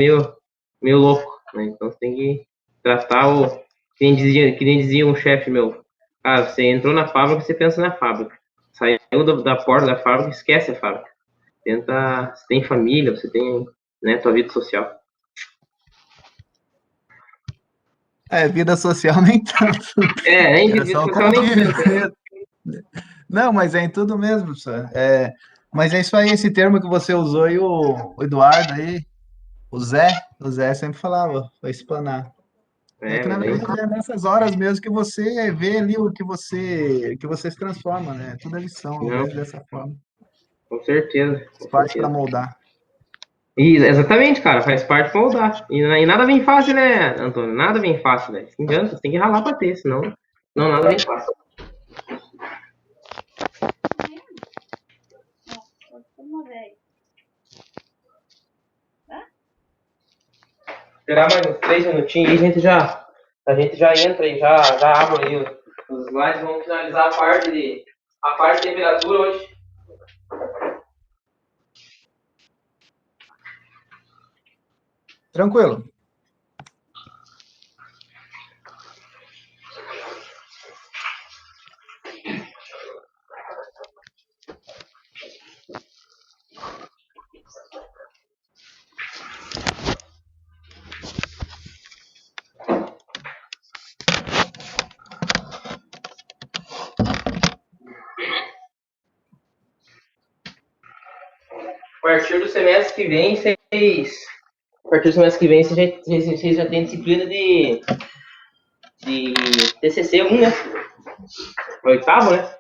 meio, meio louco, né? Então você tem que tratar que nem dizia um chefe meu. Ah, você entrou na fábrica, você pensa na fábrica. Saiu da porta da fábrica, esquece a fábrica. Você tem família, você tem, né, tua vida social. Vida social nem tanto. Nem É vida só o social nem tanto. convívio. Não, mas é em tudo mesmo, professor. Mas é isso aí, esse termo que você usou e o Eduardo aí, o Zé sempre falava, foi explanar. É que na Mas aí, verdade é nessas horas mesmo que você vê ali o que você se transforma, né? Tudo é lição, eu não, vejo dessa forma. com certeza, Faz com parte para certeza. moldar. E, exatamente, cara, faz parte pra mudar. E nada vem fácil, né, Antônio? Nada vem fácil, velho. Não adianta, você tem que ralar pra ter, senão não, nada vem fácil. Esperar mais uns 3 minutinhos e a gente já entra e já abre aí os slides. Vamos finalizar a parte de temperatura hoje. Tranquilo. A partir do semestre que vem, vocês já têm disciplina de TCC 1, né? Oitavo, né?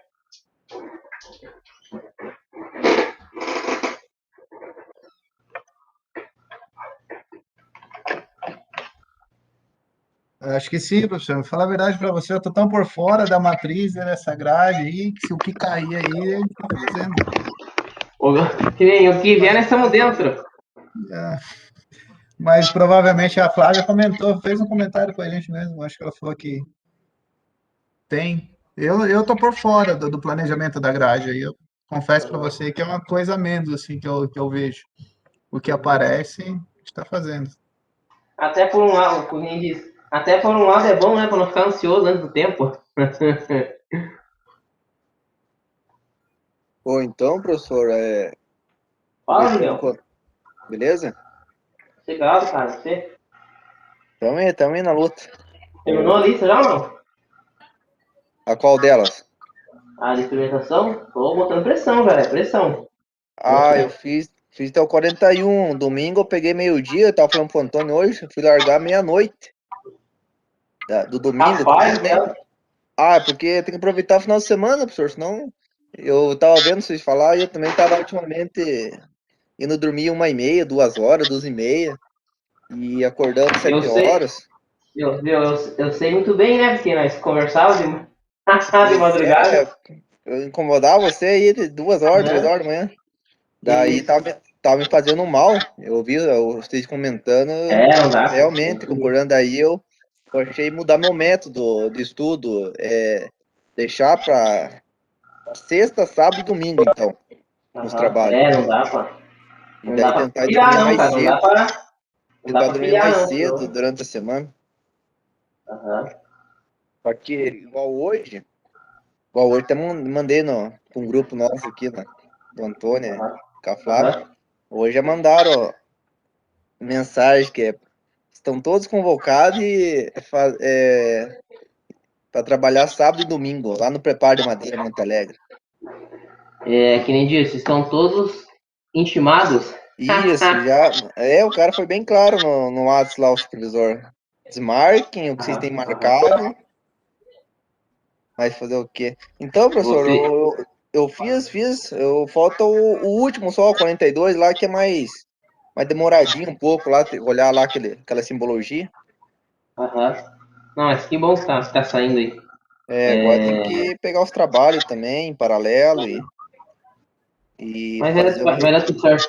Acho que sim, professor. Vou falar a verdade para você, eu estou tão por fora da matriz dessa grade aí, que se o que cair aí, a gente está fazendo. Que nem o que vier, Mas, nós estamos dentro. mas provavelmente a Flávia comentou, fez um comentário com a gente mesmo. Acho que ela falou que tem. Eu tô por fora do planejamento da grade aí. Eu confesso para você que é uma coisa a menos assim que eu vejo. O que aparece, a gente está fazendo. Até por um lado, como quem diz, até por um lado é bom, né? Pra não ficar ansioso antes do tempo. Ou então, professor, Fala, Miguel. beleza? Chegado, cara. Você Tamo aí na luta. terminou a lista já ou não? A qual delas? A de experimentação? Tô botando pressão, velho. Pressão. Eu fiz até o 41. Domingo eu peguei meio-dia, eu tava falando pro Antônio hoje, eu fui largar meia-noite do domingo que Rapaz, fiz, né? Porque tem que aproveitar o final de semana, professor, senão eu tava vendo vocês falar e eu também tava ultimamente indo dormir 1h30, 2 horas, 2h30 e acordando eu 7 sei. horas. Eu sei muito bem, né? Porque nós conversávamos de Pois madrugada. eu incomodar você aí de 2 horas, 3 horas da manhã. Daí Isso. tava me fazendo mal. Eu ouvi vocês comentando, Não dá. realmente concordando. Daí eu achei mudar meu método de estudo, deixar para sexta, sábado e domingo, então, os trabalhos. Não dá, pô. E Não dá daí pra tentar pilhar, dormir não, mais cara. Não dá cedo. pra, não dá Tentar pra dormir pilhar, mais não. cedo durante a semana. Aham. Porque igual hoje até mandei no um grupo nosso aqui, do Antônio, com a Flávia. Aham. Hoje já mandaram mensagem que estão todos convocados para trabalhar sábado e domingo, lá no Preparo de Madeira, Monte Alegre. Que nem disse, estão todos intimados. Isso, já. O cara foi bem claro no WhatsApp lá, o supervisor. Desmarquem o que vocês têm marcado. Mas fazer o quê? Então, professor, Você. eu fiz. Falta o último só, o 42 lá, que é mais demoradinho um pouco lá, olhar lá aquela simbologia. Aham. Não, mas que bom que tá saindo aí. Agora tem que pegar os trabalhos também, em paralelo, e Mas fazer vai dar tudo certo.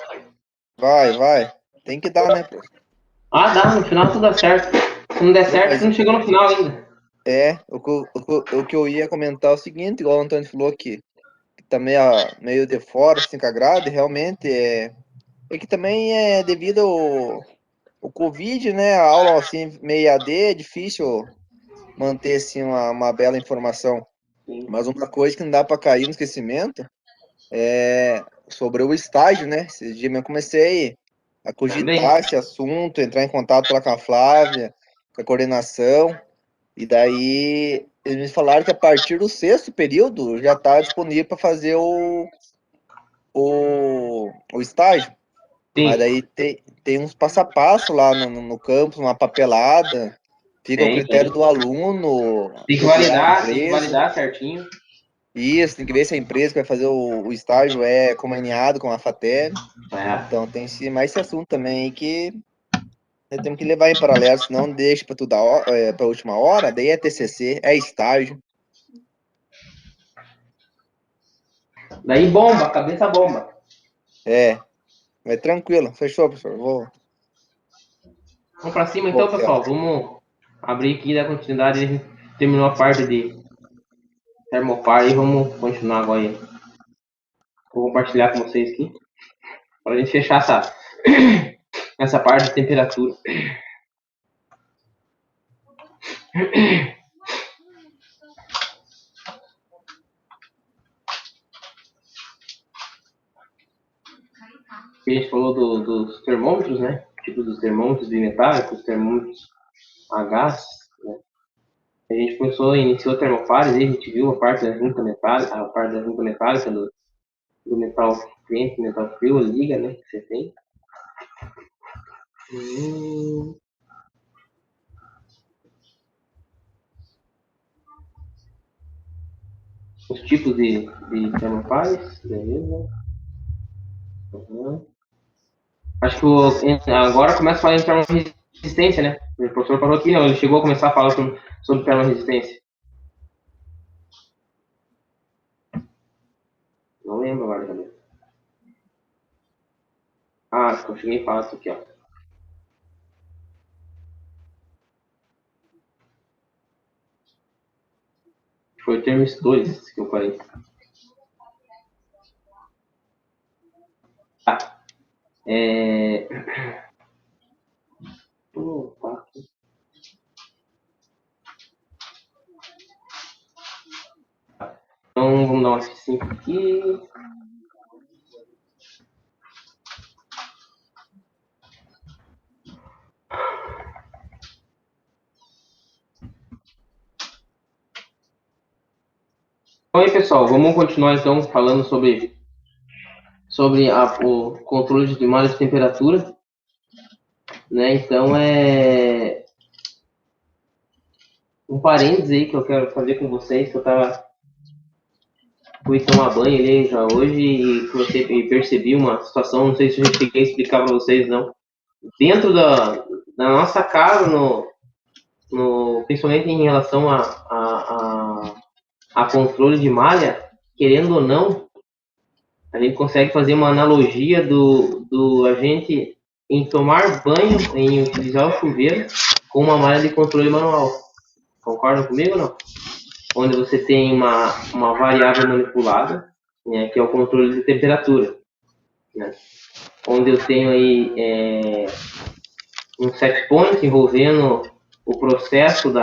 Vai. Tem que dar, né, professor? Dá, no final tudo dá certo. Se não der Não, certo, mas você não chegou no final ainda. o que eu ia comentar é o seguinte, igual o Antônio falou que também meio de fora, assim, com a grade, realmente é que também é devido o Covid, né, a aula assim, meio EAD, é difícil manter assim, uma bela informação. Sim. Mas uma coisa que não dá para cair no esquecimento é sobre o estágio, né? Esses dias eu comecei a Também. cogitar esse assunto, entrar em contato lá com a Flávia, com a coordenação, e daí eles me falaram que a partir do 6º período já está disponível para fazer o estágio. Mas Sim, daí tem uns passo a passo lá no campus, uma papelada, fica ao tem. critério do aluno Tem que procurar a tem que empresa. validar certinho. Isso, tem que ver se a empresa que vai fazer o estágio é conveniado com a FATEC. É. Então tem mais esse assunto também aí que nós temos que levar em paralelo, senão deixa para toda hora, para a última hora, daí é TCC, é estágio. Daí bomba, cabeça bomba. Mas tranquilo, fechou, professor. Vamos pra cima então, pessoal. Vamos abrir aqui da continuidade. A gente terminou a parte de termopar e vamos continuar agora aí. Vou compartilhar com vocês aqui. Para a gente fechar essa parte de temperatura. A gente falou dos termômetros, né? Tipo dos termômetros bimetálicos, termômetros a gás, né? A gente iniciou termopares e a gente viu a parte da junta metálica, do metal quente, metal frio, liga, né? Que você tem. Os tipos de termopares, beleza. Uhum. Acho que agora começa a falar em termorresistência, né? O professor falou aqui, não, ele chegou a começar a falar sobre termorresistência. Não lembro agora, cadê? Ah, eu cheguei a falar isso aqui, ó. Foi o termo 2 que eu falei. Tá. Opa. Então, vamos dar uma F5 aqui. Então aí, pessoal, vamos continuar então falando sobre o controle de imagem de temperatura, né? Então um parênteses aí que eu quero fazer com vocês, que eu fui tomar banho ali já hoje e percebi uma situação, não sei se eu já cheguei a explicar para vocês, não. Dentro da nossa casa, principalmente em relação a controle de malha, querendo ou não, a gente consegue fazer uma analogia do a gente em tomar banho, em utilizar o chuveiro com uma malha de controle manual. Concordam comigo ou não? Onde você tem uma variável manipulada, né, que é o controle de temperatura, né? Onde eu tenho aí um set point envolvendo o processo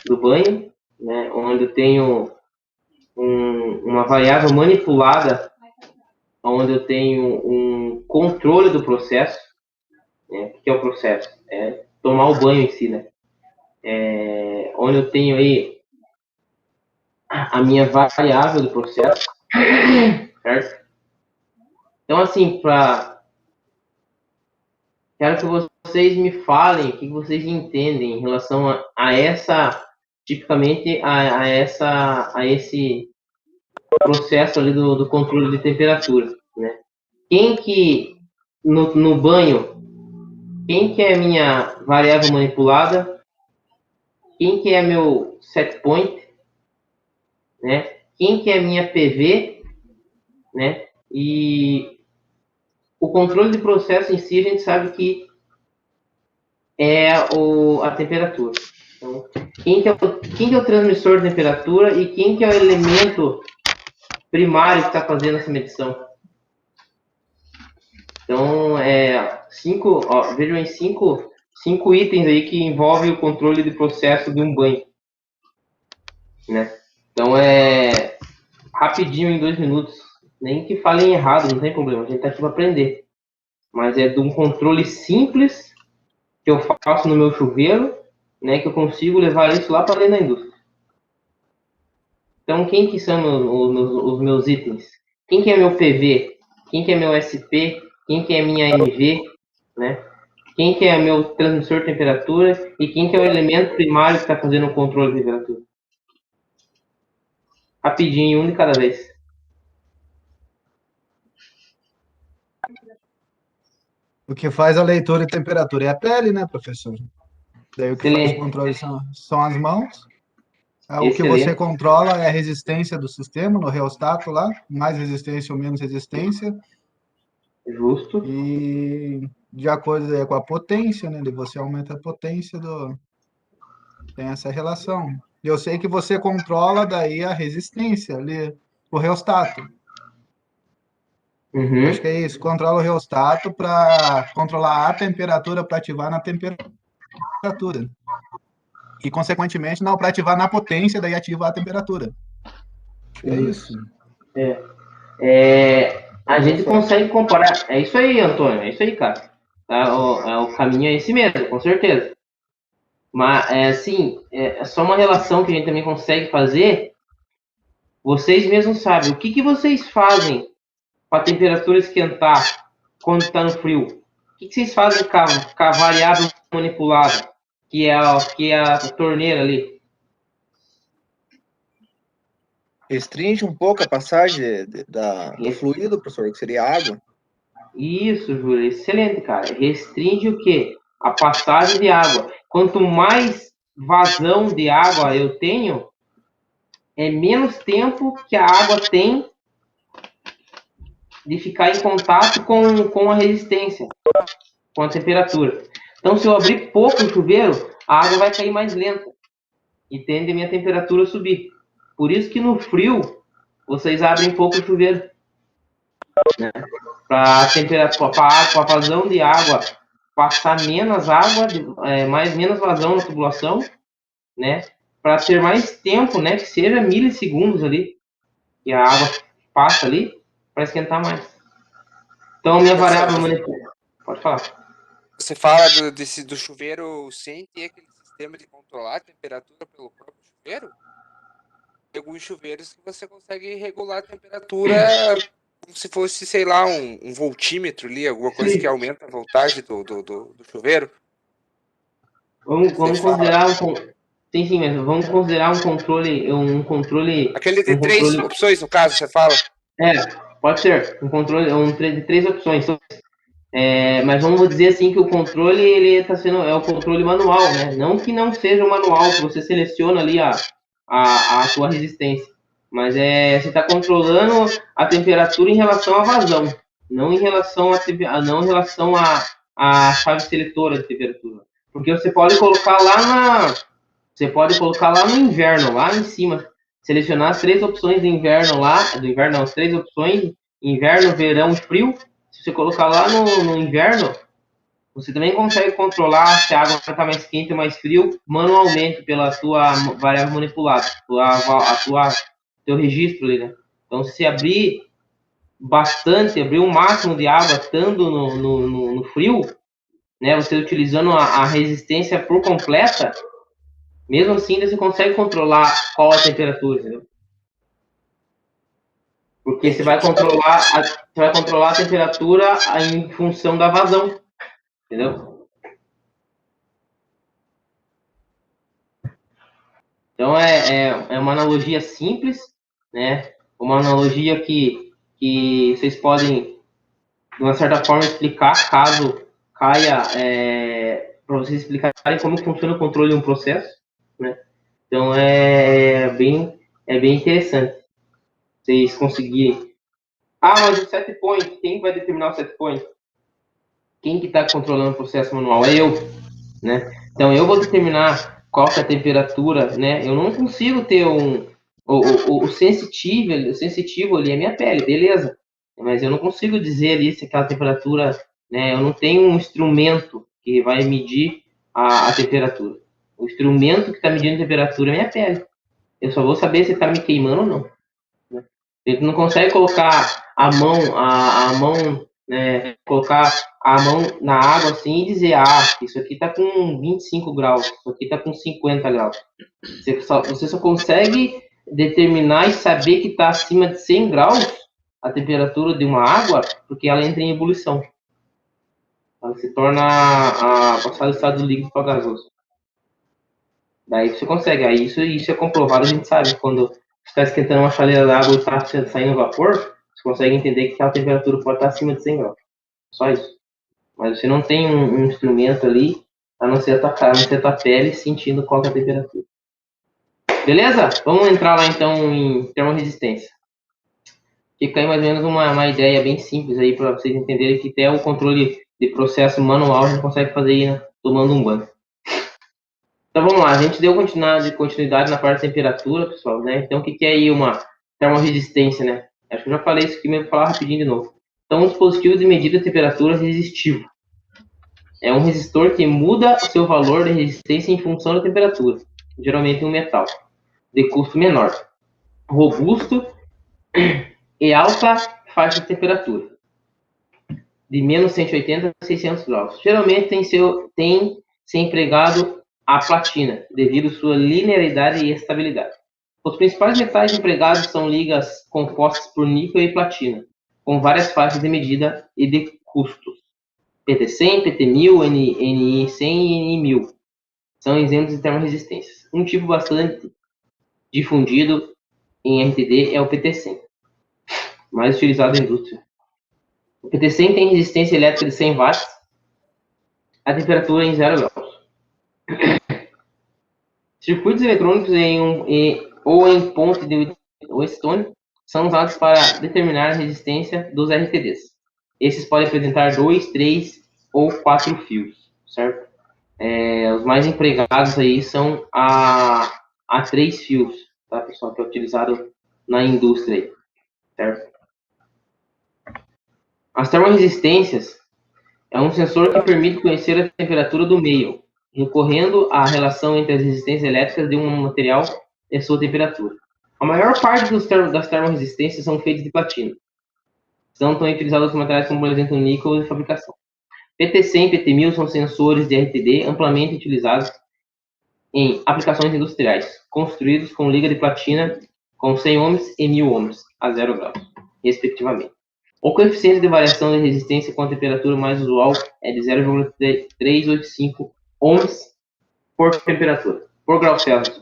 do banho, né, onde eu tenho uma variável manipulada, onde eu tenho um controle do processo, né? O que é o processo? É tomar o banho em si, né? Onde eu tenho aí a minha variável do processo, certo? Então, assim, quero que vocês me falem o que vocês entendem em relação a essa, tipicamente, a esse processo ali do controle de temperatura, né? Quem que, no banho, quem que é a minha variável manipulada, quem que é meu set point, né? Quem que é a minha PV, né? E o controle de processo em si, a gente sabe que é a temperatura. Então, quem que é o transmissor de temperatura e quem que é o elemento primário que está fazendo essa medição? Então, vejam aí, cinco itens aí que envolvem o controle de processo de um banho, né? Então, rapidinho, em 2 minutos. Nem que falem errado, não tem problema. A gente tá aqui para aprender. Mas é de um controle simples que eu faço no meu chuveiro, né? Que eu consigo levar isso lá para dentro da indústria. Então, quem que são os meus itens? Quem que é meu PV? Quem que é meu SP? Quem que é minha MV? Né? Quem que é meu transmissor de temperatura? E quem que é o elemento primário que está fazendo o controle de temperatura? Rapidinho, um de cada vez. O que faz a leitura de temperatura é a pele, né, professor? Daí o que faz o Excelente. controle são as mãos. O que Excelente. você controla é a resistência do sistema no reostato lá, mais resistência ou menos resistência. Justo. E de acordo com a potência, né? Você aumenta a potência tem essa relação. Eu sei que você controla daí a resistência ali, o reostato. Uhum. Acho que é isso. Controla o reostato para controlar a temperatura para ativar na temperatura. E, consequentemente, não para ativar na potência, daí ativar a temperatura. Acho que é isso. A gente consegue comparar. É isso aí, Antônio. É isso aí, cara. O caminho é esse mesmo, com certeza. Mas, assim, é só uma relação que a gente também consegue fazer. Vocês mesmos sabem. O que vocês fazem para a temperatura esquentar quando está no frio? O que vocês fazem com a variável manipulada, que é a torneira ali? Restringe um pouco a passagem do fluido, professor, que seria a água. Isso, Júlio, excelente, cara. Restringe o quê? A passagem de água. Quanto mais vazão de água eu tenho, é menos tempo que a água tem de ficar em contato com a resistência, com a temperatura. Então, se eu abrir pouco o chuveiro, a água vai cair mais lenta e tende a minha temperatura a subir. Por isso que no frio, vocês abrem pouco o chuveiro, né? Para a vazão de água passar menos água, menos vazão na tubulação, né? Para ter mais tempo, né? Que seja milissegundos ali, que a água passa ali, para esquentar mais. Então, minha variável manipulação. Pode falar. Você fala do chuveiro sem ter aquele sistema de controlar a temperatura pelo próprio chuveiro? Tem alguns chuveiros que você consegue regular a temperatura como se fosse, sei lá, um voltímetro ali, alguma coisa Sim. que aumenta a voltagem do chuveiro. Vamos considerar sim, mesmo. Vamos considerar um controle. Aquele de três opções, no caso, você fala? Pode ser. Um controle de 3 opções. Mas vamos dizer assim que o controle ele está sendo o controle manual, né? Não que não seja o manual, que você seleciona ali a sua resistência. Mas você está controlando a temperatura em relação à vazão, não em relação à chave seletora de temperatura. Porque você pode colocar lá no inverno, lá em cima, selecionar as 3 opções de inverno lá, as 3 opções, inverno, verão e frio. Se você colocar lá no inverno, você também consegue controlar se a água vai estar mais quente ou mais frio manualmente pela tua variável manipulada, teu registro ali, né? Então, se abrir o máximo de água estando no frio, né? Você utilizando a resistência por completa, mesmo assim você consegue controlar qual a temperatura, entendeu? Porque você vai controlar a temperatura em função da vazão, entendeu? Então é uma analogia simples, né? Uma analogia que vocês podem, de uma certa forma, explicar caso caia, para vocês explicarem como funciona o controle de um processo, né? Então é bem interessante vocês conseguirem. Mas o set point, quem vai determinar o set point? Quem que está controlando o processo manual? É eu, né? Então eu vou determinar qual que é a temperatura, né? Eu não consigo ter o sensitivo ali é minha pele, beleza? Mas eu não consigo dizer ali se aquela temperatura né? Eu não tenho um instrumento que vai medir a temperatura. O instrumento que está medindo a temperatura é minha pele. Eu só vou saber se está me queimando ou não. Né? Ele não consegue colocar a mão, né, colocar a mão na água assim e dizer, isso aqui está com 25 graus, isso aqui está com 50 graus. Você só consegue determinar e saber que está acima de 100 graus a temperatura de uma água porque ela entra em ebulição. Ela se torna a passar do estado líquido para gasoso. Daí você consegue. Aí isso é comprovado, a gente sabe. Quando você está esquentando uma chaleira d'água e está saindo vapor, você consegue entender que aquela temperatura pode estar acima de 100 graus. Só isso. Mas você não tem um instrumento ali, a não ser a tua pele sentindo qual é a temperatura. Beleza? Vamos entrar lá então em termorresistência. Fica aí mais ou menos uma ideia bem simples aí para vocês entenderem que até o controle de processo manual a gente consegue fazer aí, né, tomando um banho. Então vamos lá, a gente deu continuidade na parte de temperatura, pessoal, né? Então o que é aí uma termorresistência, né? Acho que eu já falei isso aqui, mas vou falar rapidinho de novo. Então um dispositivo de medida de temperatura resistivo. É um resistor que muda o seu valor de resistência em função da temperatura, geralmente um metal, de custo menor, robusto e alta faixa de temperatura, de menos 180 a 600 graus. Geralmente tem ser empregado a platina, devido à sua linearidade e estabilidade. Os principais metais empregados são ligas compostas por níquel e platina, com várias faixas de medida e de custos. PT100, PT1000, NI100 e NI1000 são exemplos de termorresistências. Um tipo bastante difundido em RTD é o PT100, mais utilizado na indústria. O PT100 tem resistência elétrica de 100 watts, a temperatura em 0 graus. Circuitos eletrônicos ou em ponte de Wheatstone são usados para determinar a resistência dos RTDs. Esses podem apresentar 2, 3 ou 4 fios, certo? Os mais empregados aí são a 3 fios, tá, pessoal, que é utilizado na indústria aí, certo? As termorresistências é um sensor que permite conhecer a temperatura do meio, recorrendo à relação entre as resistências elétricas de um material e sua temperatura. A maior parte das termorresistências são feitas de platina. São também utilizados outros materiais como, por exemplo, o níquel de fabricação. PT100 e PT1000 são sensores de RTD amplamente utilizados em aplicações industriais, construídos com liga de platina com 100 ohms e 1000 ohms a 0 graus, respectivamente. O coeficiente de variação de resistência com a temperatura mais usual é de 0,385 ohms por grau Celsius,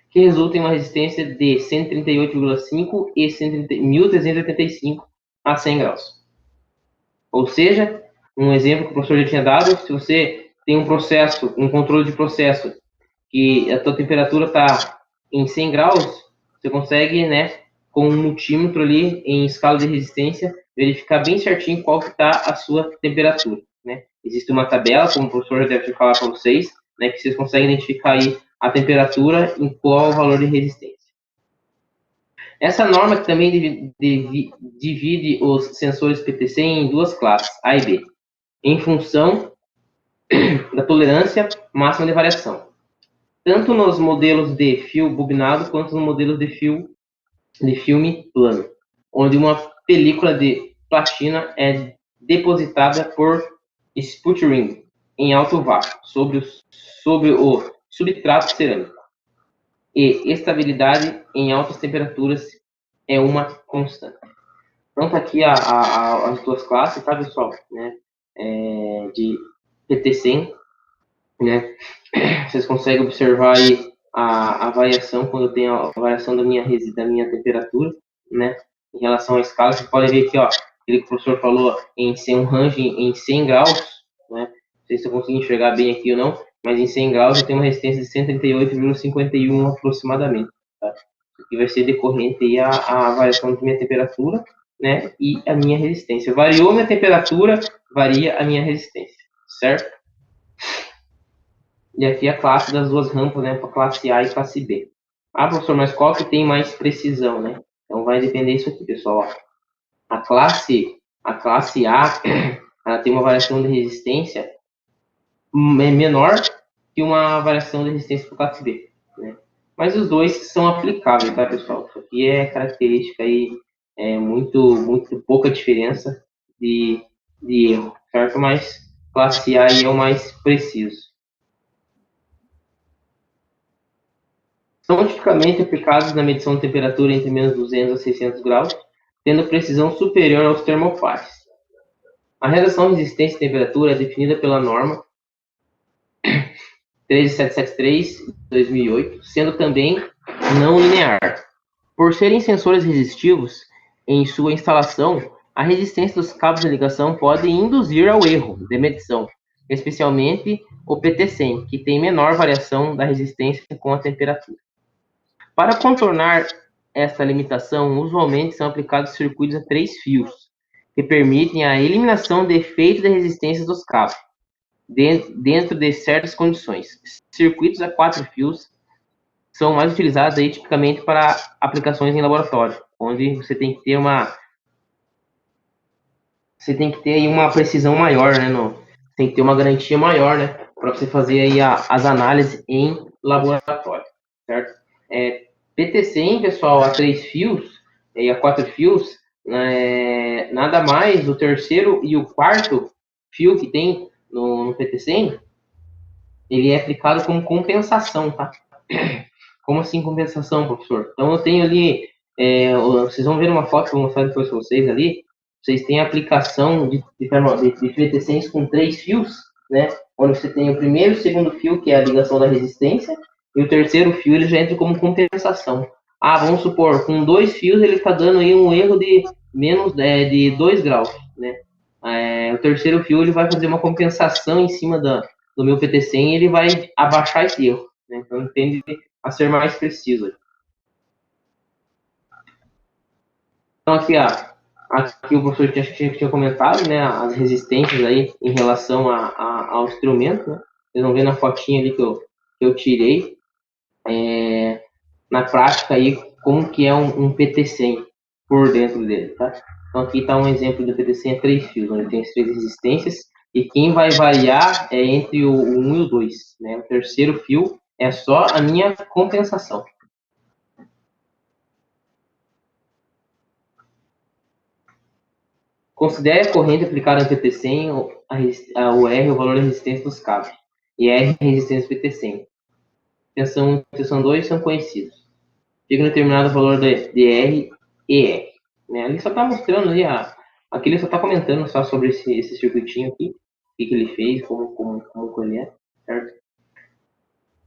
que resulta em uma resistência de 138,5 e 1.385 a 100 graus. Ou seja, um exemplo que o professor já tinha dado, se você tem um controle de processo, que a tua temperatura está em 100 graus, você consegue, né, com um multímetro ali em escala de resistência, verificar bem certinho qual que está a sua temperatura, né? Existe uma tabela, como o professor já deve falar para vocês, né, que vocês conseguem identificar aí a temperatura em qual o valor de resistência. Essa norma que também divide os sensores PT100 em duas classes, A e B, em função da tolerância máxima de variação, tanto nos modelos de fio bobinado quanto nos modelos de filme plano, onde uma película de platina é depositada por sputtering em alto vácuo sobre o substrato cerâmico. E estabilidade em altas temperaturas é uma constante. Então tá aqui as duas classes, tá, pessoal? Né? De PT100, né? Vocês conseguem observar aí a variação quando eu tenho a variação da minha temperatura, né? Em relação à escala, vocês podem ver aqui, ó, aquele que o professor falou em ser um range em 100 graus, né? Não sei se eu consigo enxergar bem aqui ou não, mas em 100 graus eu tenho uma resistência de 138,51 aproximadamente, tá? Isso aqui vai ser decorrente aí a variação da minha temperatura, né? E a minha resistência. Variou minha temperatura, varia a minha resistência, certo? E aqui a classe das duas rampas, né, para classe A e classe B. Ah, professor, mas qual que tem mais precisão, né? Então vai depender disso aqui, pessoal. A classe A, ela tem uma variação de resistência menor que uma variação de resistência para classe B, né? Mas os dois são aplicáveis, tá, pessoal? Isso aqui é característica aí, muito pouca diferença de erro, certo? Mas classe A aí é o mais preciso. São tipicamente aplicados na medição de temperatura entre menos 200 a 600 graus, tendo precisão superior aos termopares. A redação de resistência e temperatura é definida pela norma 13773/2008, sendo também não linear. Por serem sensores resistivos em sua instalação, a resistência dos cabos de ligação pode induzir ao erro de medição, especialmente o PT100, que tem menor variação da resistência com a temperatura. Para contornar esta limitação, usualmente são aplicados circuitos a 3 fios, que permitem a eliminação de efeitos de resistência dos cabos, dentro de certas condições. Circuitos a 4 fios são mais utilizados aí, tipicamente para aplicações em laboratório, onde você tem que ter uma precisão maior, né? Tem que ter uma garantia maior, né? Para você fazer aí as análises em laboratório, certo? PT100, pessoal, a 3 fios e a 4 fios, nada mais, o terceiro e o quarto fio que tem no PT100, ele é aplicado como compensação, tá? Como assim compensação, professor? Então eu tenho ali, vocês vão ver uma foto que eu vou mostrar depois para vocês ali, vocês têm a aplicação de PT100 com 3 fios, né? Onde você tem o primeiro e o segundo fio, que é a ligação da resistência, e o terceiro fio ele já entra como compensação. Vamos supor, com 2 fios ele está dando aí um erro de de 2 graus, né? O terceiro fio ele vai fazer uma compensação em cima do meu PT100 e ele vai abaixar esse erro, né? Então tende a ser mais preciso. Então aqui o professor tinha comentado, né, as resistências aí em relação ao instrumento, né? Vocês vão ver na fotinha ali que eu tirei, na prática aí, como que é um PT100 por dentro dele, tá? Então aqui está um exemplo do PT100 a 3 fios, onde tem as 3 resistências, e quem vai variar é entre o 1 e o 2, né? O terceiro fio é só a minha compensação. Considere a corrente aplicada no PT100, o R, o valor de resistência dos cabos, e R, a resistência do PT100. Tensão 2 são conhecidos. Fica determinado o valor de R e R. Né? Ali só está mostrando ali, aqui ele só está comentando só sobre esse circuitinho aqui, o que ele fez, como ele é, certo?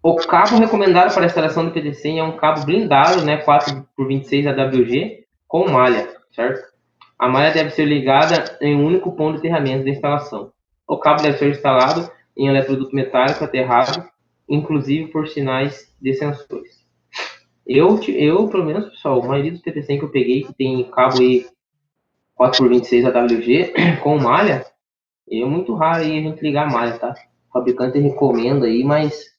O cabo recomendado para a instalação do PT100 é um cabo blindado, né, 4x26 AWG, com malha, certo? A malha deve ser ligada em um único ponto de aterramento da instalação. O cabo deve ser instalado em eletroduto metálico aterrado, inclusive por sinais de sensores. Eu pelo menos, pessoal, a maioria dos PT100 que eu peguei, que tem cabo aí 4x26 AWG com malha, é muito raro aí a gente ligar a malha, tá? O fabricante recomenda aí, mas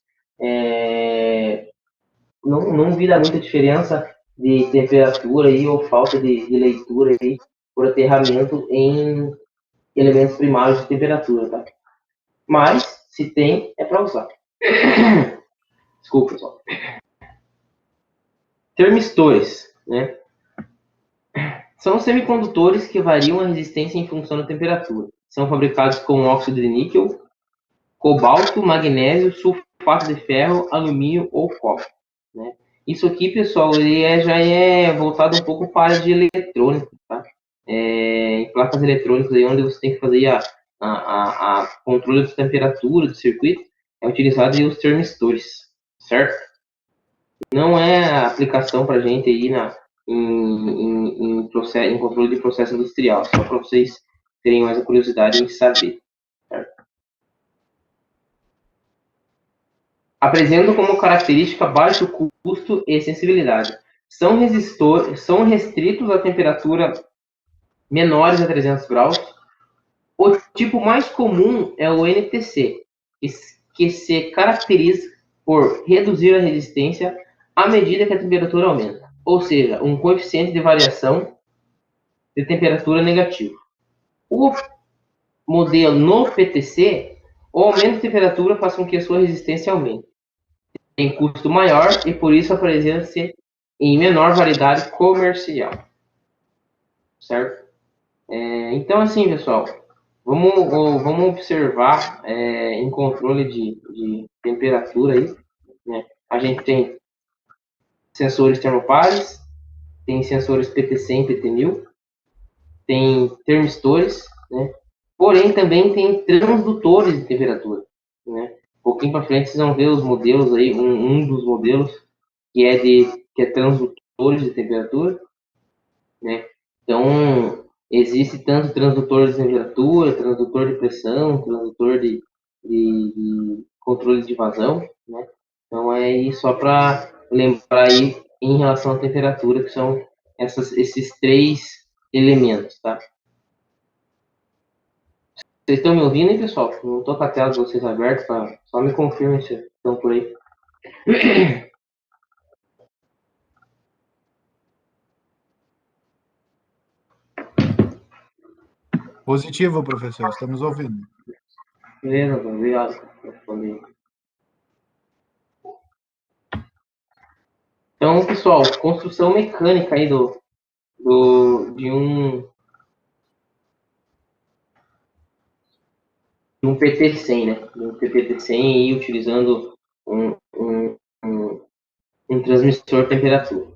não vira muita diferença de temperatura aí ou falta de leitura aí por aterramento em elementos primários de temperatura, tá? Mas, se tem, é para usar. Desculpa, pessoal. Termistores, né? São semicondutores que variam a resistência em função da temperatura. São fabricados com óxido de níquel, cobalto, magnésio, sulfato de ferro, alumínio ou cobre, né? Isso aqui, pessoal, ele já é voltado um pouco para a área de eletrônica, tá? Em placas eletrônicas, aí, onde você tem que fazer a controle de temperatura do circuito, é utilizado os termistores, certo? Não é a aplicação para a gente aí em controle de processo industrial, só para vocês terem mais a curiosidade em saber, certo? Apresentam como característica baixo custo e sensibilidade. São restritos a temperatura menores a 300 graus. O tipo mais comum é o NTC, que se caracteriza por reduzir a resistência à medida que a temperatura aumenta, ou seja, um coeficiente de variação de temperatura negativo. modelo no PTC, o aumento de temperatura faz com que a sua resistência aumente. Tem custo maior e por isso apresenta-se em menor variedade comercial. Certo? Então, assim, pessoal, vamos observar em controle de temperatura aí, né? A gente tem sensores termopares, tem sensores PTC e PT1000, tem termistores, né? Porém, também tem transdutores de temperatura, né? Um pouquinho para frente vocês vão ver os modelos aí, um dos modelos que é transdutores de temperatura, né? Então, existe tanto transdutor de temperatura, transdutor de pressão, transdutor de controle de vazão, né? Então, é aí só para lembrar aí em relação à temperatura, que são esses três elementos, tá? Vocês estão me ouvindo, hein, pessoal? Não estou com a tela de vocês aberta, tá? Só me confirmem se estão por aí. Positivo, professor, estamos ouvindo. Beleza, obrigado. Então, pessoal, construção mecânica aí de um PT100, né? De um PT100 aí utilizando um transmissor de temperatura.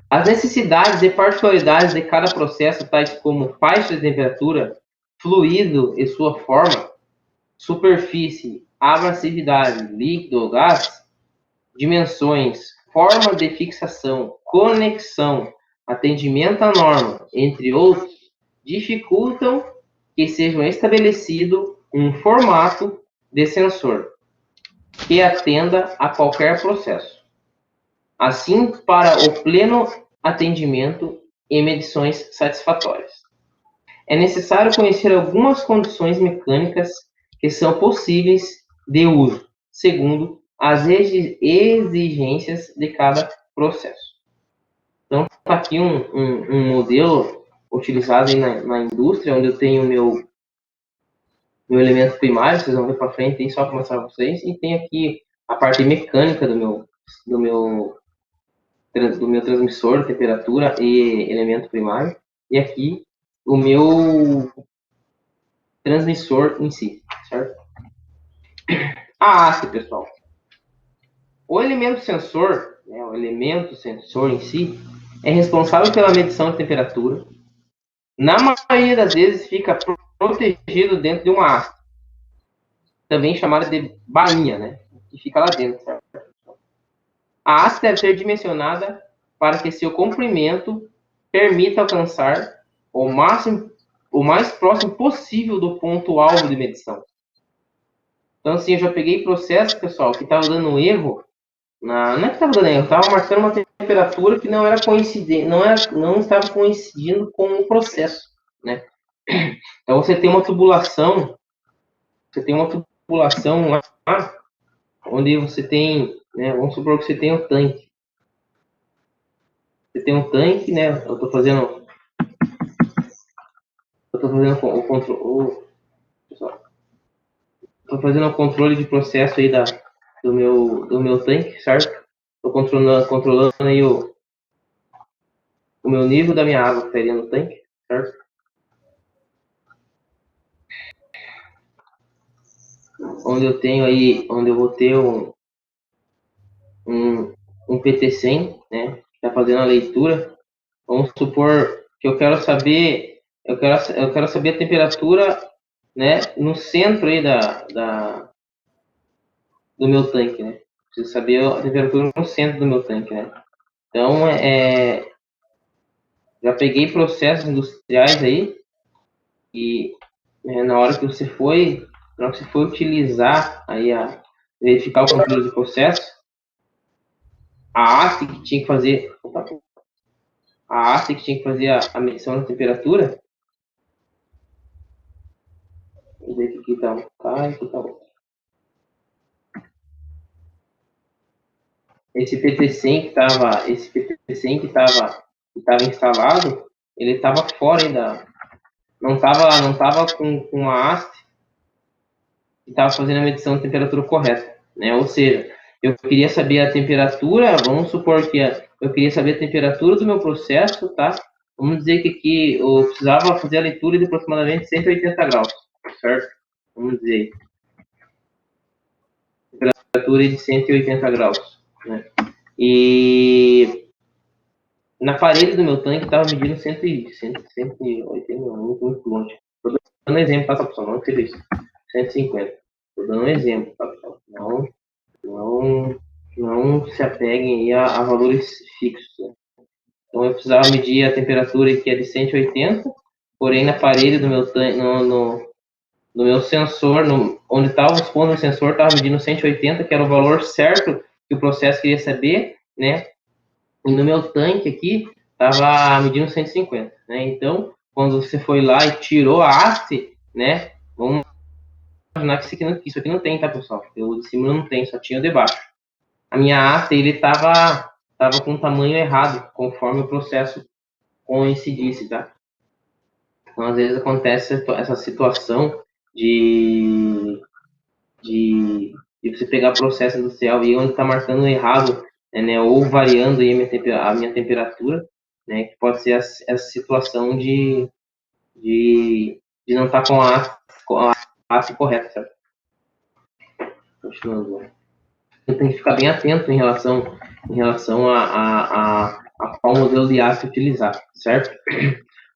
As necessidades e particularidades de cada processo, tais como faixa de temperatura, fluido e sua forma, superfície, abrasividade, líquido ou gás, dimensões, forma de fixação, conexão, atendimento à norma, entre outros, dificultam que seja estabelecido um formato de sensor que atenda a qualquer processo. Assim, para o pleno atendimento e medições satisfatórias. É necessário conhecer algumas condições mecânicas que são possíveis de uso, segundo as exigências de cada processo. Então, está aqui um modelo utilizado aí na indústria, onde eu tenho meu elemento primário, vocês vão ver para frente, só para mostrar para vocês, e tem aqui a parte mecânica do meu transmissor, temperatura e elemento primário, e aqui o meu transmissor em si, certo? A haste, pessoal. O elemento sensor, né, o elemento sensor em si, é responsável pela medição de temperatura. Na maioria das vezes fica protegido dentro de uma haste, também chamada de bainha, né, que fica lá dentro, certo? A haste deve ser dimensionada para que seu comprimento permita alcançar o mais próximo possível do ponto-alvo de medição. Então, assim, eu já peguei processo, pessoal, que estava dando erro. Não é que estava dando erro, estava marcando uma temperatura que não era coincidente, não estava coincidindo com o processo, né? Então, você tem uma tubulação lá, onde você tem, né, vamos supor que você tem um tanque. Você tem um tanque, né? Eu estou fazendo o controle. Estou fazendo o controle de processo aí do meu tanque, certo? Estou controlando aí o meu nível da minha água que estaria no tanque, certo? Onde eu vou ter um PT100, né? Que está fazendo a leitura. Vamos supor que eu quero saber a temperatura, né? No centro aí do meu tanque, né? Preciso saber a temperatura no centro do meu tanque, né? Então, já peguei processos industriais aí e na hora que você foi utilizar aí verificar o controle do processo, a haste que tinha que fazer a medição da temperatura, vamos ver aqui tá aqui tá outro. Esse PT100 que estava instalado, ele estava fora aí não tava com a haste e estava fazendo a medição de temperatura correta, né? Ou seja, eu queria saber a temperatura, vamos supor que eu queria saber a temperatura do meu processo, tá? Vamos dizer que aqui eu precisava fazer a leitura de aproximadamente 180 graus, certo? Vamos dizer, temperatura de 180 graus, né? E na parede do meu tanque estava medindo 180, muito longe. Estou dando um exemplo, tá, pessoal? Não seja isso. 150. Estou dando um exemplo, tá, pessoal? Não se apeguem aí a valores fixos. Né? Então eu precisava medir a temperatura que é de 180, porém na parede do meu tanque, no meu sensor, onde estava os pontos do sensor, estava medindo 180, que era o valor certo que o processo queria saber, né? E no meu tanque aqui, estava medindo 150, né? Então, quando você foi lá e tirou a haste, né? Vamos imaginar que isso aqui não tem, tá, pessoal? O de cima não tem, só tinha o de baixo. A minha haste, ele estava com o tamanho errado, conforme o processo coincidisse, tá? Então, às vezes acontece essa situação de você pegar processo industrial e onde está marcando errado, né, ou variando aí a minha temperatura, né, que pode ser essa situação de não estar com a haste correta, certo? Continuando. Então, tem que ficar bem atento em relação a qual modelo de haste utilizar, certo?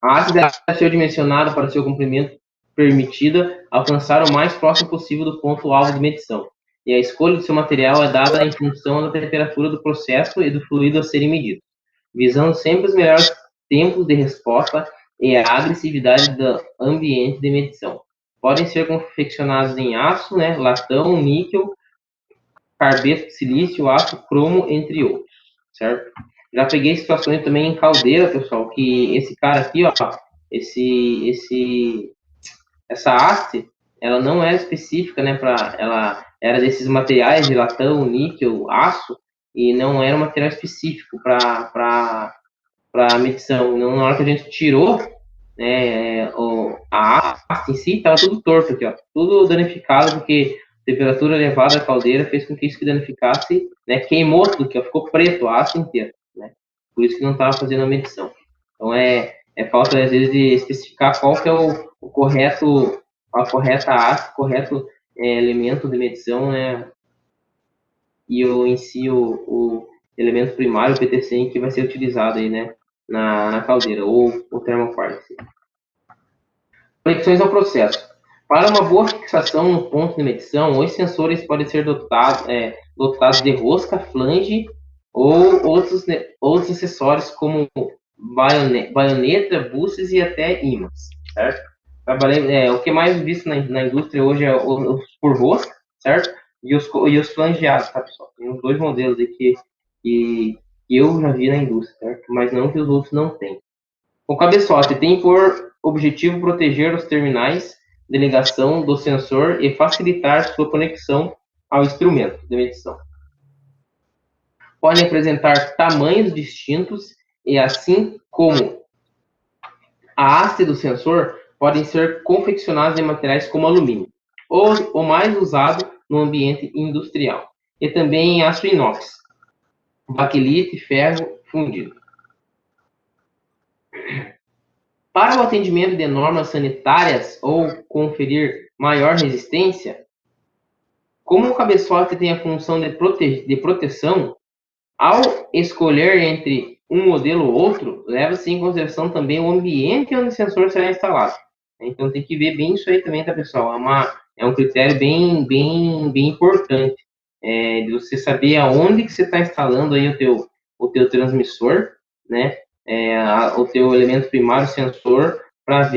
A haste deve ser dimensionada para seu comprimento permitida alcançar o mais próximo possível do ponto-alvo de medição. E a escolha do seu material é dada em função da temperatura do processo e do fluido a serem medidos, visando sempre os melhores tempos de resposta e a agressividade do ambiente de medição. Podem ser confeccionados em aço, né, latão, níquel, carbeto de silício, aço, cromo, entre outros, certo? Já peguei situações também em caldeira, pessoal, que esse cara aqui, ó, essa haste, ela não era específica, né, ela era desses materiais de latão, níquel, aço, e não era um material específico para medição. Então, na hora que a gente tirou, né, a haste em si, estava tudo torto aqui, ó, tudo danificado, porque a temperatura elevada da caldeira fez com que isso que danificasse, né, queimou tudo, que ficou preto a haste inteira, né, por isso que não estava fazendo a medição. Então, falta, às vezes, de especificar qual que é o correto, a correta haste, correto elemento de medição, né, e em si o elemento primário, o PT100, que vai ser utilizado aí, né, na caldeira, ou o thermoform. Conexões ao processo. Para uma boa fixação no ponto de medição, os sensores podem ser dotados de rosca, flange ou outros acessórios como baioneta, buses e até ímãs, certo? O que mais visto na indústria hoje é os por rosca, certo? E os flangeados, tá, pessoal? Tem os dois modelos aqui que eu já vi na indústria, certo? Mas não que os outros não tenham. O cabeçote tem por objetivo proteger os terminais de ligação do sensor e facilitar sua conexão ao instrumento de medição. Podem apresentar tamanhos distintos e, assim como a haste do sensor, podem ser confeccionadas em materiais como alumínio, ou o mais usado no ambiente industrial, e também em aço inox, baquelite e ferro fundido. Para o atendimento de normas sanitárias ou conferir maior resistência, como o cabeçote tem a função de proteção, ao escolher entre um modelo ou outro, leva-se em consideração também o ambiente onde o sensor será instalado. Então tem que ver bem isso aí também, tá, pessoal? É um critério bem importante, de você saber aonde que você está instalando aí o teu transmissor, né? O teu elemento primário sensor, para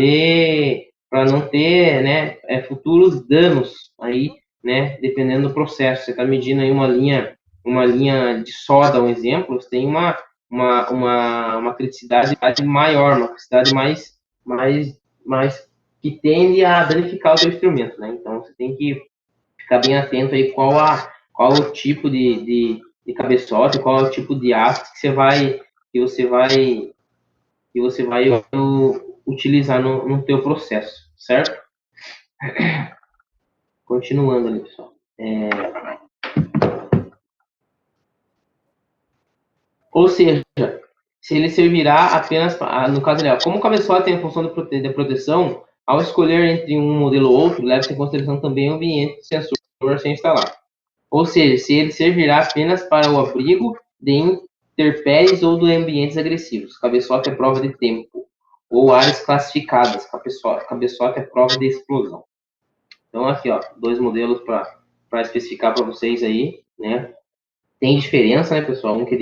não ter, né, futuros danos aí, né, dependendo do processo. Você está medindo aí uma linha de soda, um exemplo, você tem uma criticidade maior, uma criticidade mais que tende a danificar o seu instrumento, né? Então você tem que ficar bem atento aí qual o tipo de cabeçote, qual é o tipo de haste que você vai utilizar no teu processo, certo? Continuando ali, pessoal. Ou seja, se ele servirá apenas, no caso ali, como o cabeçote tem a função de proteção, ao escolher entre um modelo ou outro, leve-se em consideração também o ambiente do sensor a ser instalado. Ou seja, se ele servirá apenas para o abrigo de intempéries ou de ambientes agressivos. Cabeçote é prova de tempo. Ou áreas classificadas. Cabeçote é prova de explosão. Então, aqui, ó, 2 modelos para especificar para vocês aí, né? Tem diferença, né, pessoal? Um que é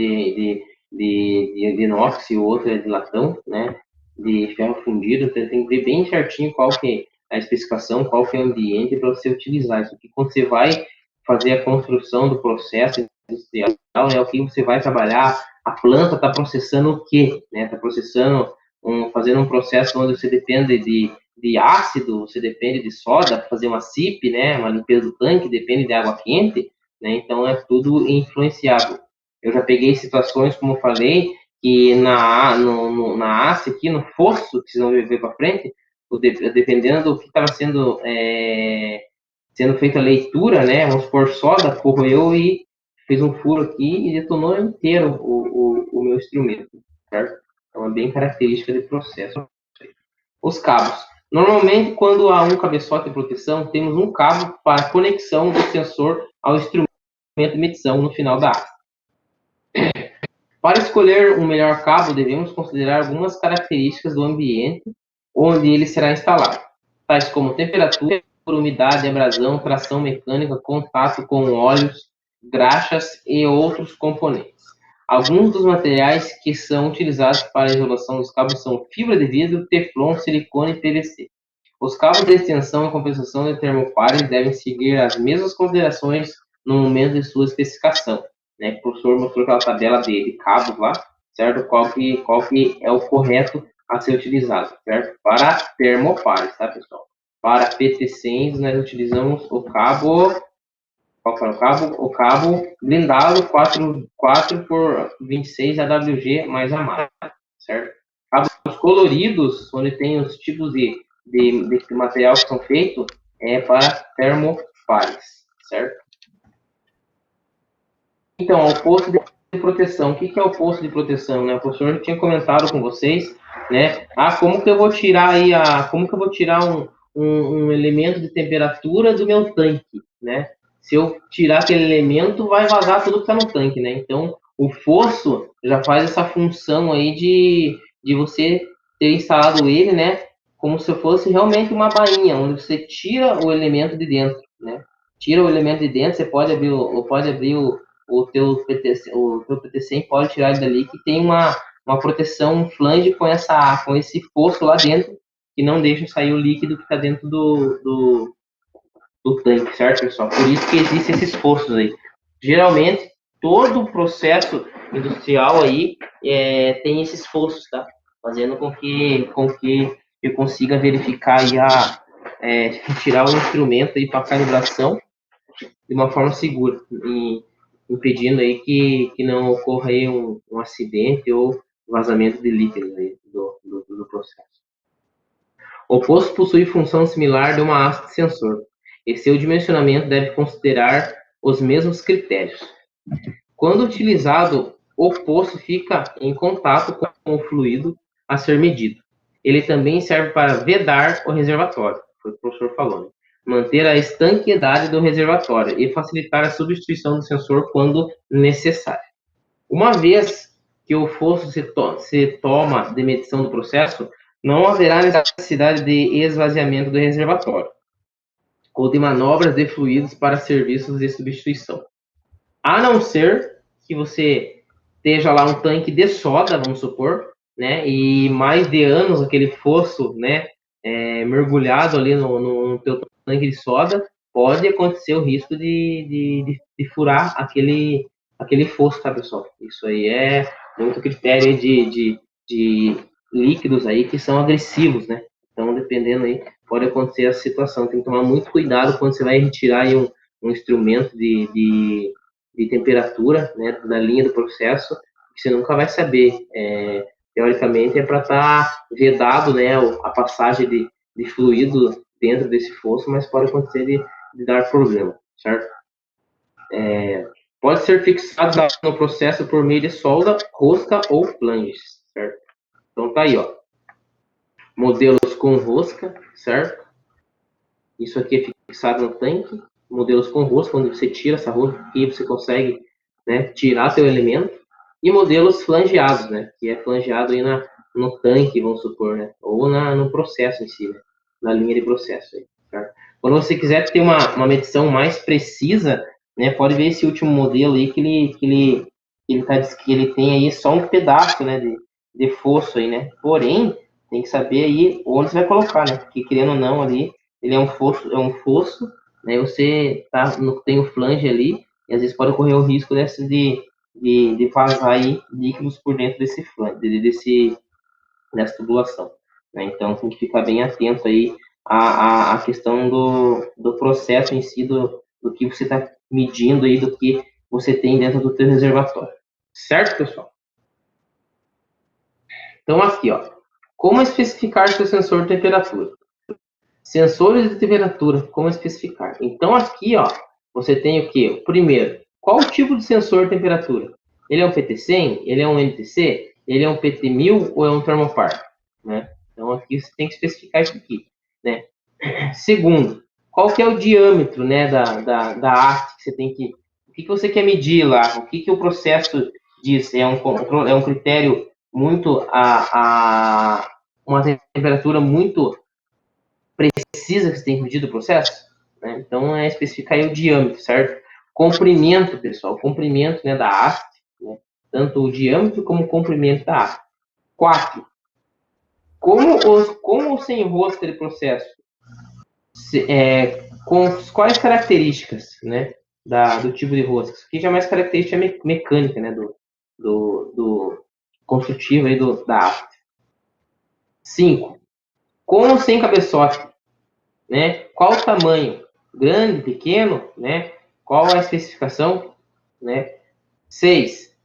de inox e o outro é de latão, né? De ferro fundido. Então, tem que ver bem certinho qual que é a especificação, qual que é o ambiente para você utilizar isso aqui. Quando você vai fazer a construção do processo industrial, é o que você vai trabalhar. A planta está processando o quê? Está processando, fazendo um processo onde você depende de ácido, você depende de soda para fazer uma CIP, né? Uma limpeza do tanque, depende de água quente. Né? Então, é tudo influenciado. Eu já peguei situações, como eu falei, que na ACE, aqui no fosso, que vocês vão ver para frente, dependendo do que estava sendo feita a leitura, né? Vamos supor, soda, corroeu e fez um furo aqui e detonou inteiro o meu instrumento, certo? É uma bem característica de processo. Os cabos. Normalmente, quando há um cabeçote de proteção, temos um cabo para conexão do sensor ao instrumento de medição no final da haste. Para escolher um melhor cabo, devemos considerar algumas características do ambiente onde ele será instalado, tais como temperatura, umidade, abrasão, tração mecânica, contato com óleos, graxas e outros componentes. Alguns dos materiais que são utilizados para a isolação dos cabos são fibra de vidro, teflon, silicone e PVC. Os cabos de extensão e compensação de termopares devem seguir as mesmas considerações no momento de sua especificação. Né? O professor mostrou aquela tabela de cabos lá, certo? Qual que é o correto a ser utilizado, certo? Para termopares, tá, pessoal? Para PT100, nós utilizamos o cabo... Qual que é o cabo? O cabo blindado 4x26 AWG mais amado, certo? Cabos coloridos, onde tem os tipos de material que são feitos, é para termopares, certo? Então, o posto de proteção. O que é o posto de proteção, né? O professor tinha comentado com vocês, né? Como que eu vou tirar aí um elemento de temperatura do meu tanque, né? Se eu tirar aquele elemento, vai vazar tudo que está no tanque, né? Então, o fosso já faz essa função aí de você ter instalado ele, né? Como se fosse realmente uma bainha, onde você tira o elemento de dentro, né? Tira o elemento de dentro, você pode abrir o teu PT100 pode tirar ele dali, que tem uma proteção, um flange com esse fosso lá dentro, que não deixa sair o líquido que está dentro do tanque, certo, pessoal? Por isso que existem esses fossos aí. Geralmente, todo o processo industrial aí tem esses fossos, tá? Fazendo com que eu consiga verificar e retirar o instrumento aí para calibração de uma forma segura, impedindo aí que não ocorra aí um acidente ou vazamento de líquido aí do processo. O posto possui função similar de uma haste sensor, e seu dimensionamento deve considerar os mesmos critérios. Quando utilizado, o posto fica em contato com o fluido a ser medido. Ele também serve para vedar o reservatório, foi o que o professor falou, né? Manter a estanqueidade do reservatório e facilitar a substituição do sensor quando necessário. Uma vez que o fosso se toma de medição do processo, não haverá necessidade de esvaziamento do reservatório ou de manobras de fluidos para serviços de substituição. A não ser que você esteja lá um tanque de soda, vamos supor, né, e mais de anos aquele fosso, né, mergulhado ali no teu tanque de soda, pode acontecer o risco de furar aquele fosso, tá, pessoal? Isso aí é muito critério de líquidos aí que são agressivos, né? Então, dependendo aí, pode acontecer essa situação. Tem que tomar muito cuidado quando você vai retirar aí um instrumento de temperatura, né, da linha do processo, que você nunca vai saber teoricamente, é para estar vedado, né, a passagem de fluido dentro desse fosso, mas pode acontecer de dar problema, certo? Pode ser fixado no processo por meio de solda, rosca ou flanges, certo? Então tá aí, ó. Modelos com rosca, certo? Isso aqui é fixado no tanque. Modelos com rosca, onde você tira essa rosca aqui, você consegue, né, tirar seu elemento. E modelos flangeados, né? Que é flangeado aí no tanque, vamos supor, né? Ou no processo em si, né? Na linha de processo aí, certo? Quando você quiser ter uma medição mais precisa, né? Pode ver esse último modelo aí que ele tem aí só um pedaço, né? De fosso aí, né? Porém, tem que saber aí onde você vai colocar, né? Porque querendo ou não ali, ele é um fosso, né? Você tem o flange ali, e às vezes pode correr o risco de vazar aí líquidos por dentro desse flange, dessa tubulação, né? Então tem que ficar bem atento aí à questão do processo em si, do que você está medindo aí, do que você tem dentro do teu reservatório. Certo, pessoal? Então aqui, ó, como especificar seu sensor de temperatura? Sensores de temperatura, como especificar? Então aqui, ó, você tem o que? Primeiro, qual o tipo de sensor de temperatura? Ele é um PT100? Ele é um NTC? Ele é um PT1000 ou é um termopar? Né? Então aqui você tem que especificar isso aqui, né? Segundo, qual que é o diâmetro, né, da haste que você tem que... O que você quer medir lá? O que o processo diz? É um critério muito... uma temperatura muito precisa que você tem que medir do processo? Né? Então, é especificar aí o diâmetro, certo? Comprimento, pessoal. Comprimento, né, da haste. Né? Tanto o diâmetro como o comprimento da haste. 4. Como o sem rosca de processo? Com quais características, né, do tipo de rosca? Isso aqui já é mais característica mecânica, né, do construtivo aí da haste. 5. Com ou sem cabeçote? Né? Qual o tamanho? Grande, pequeno, né? Qual a especificação? Né? 6.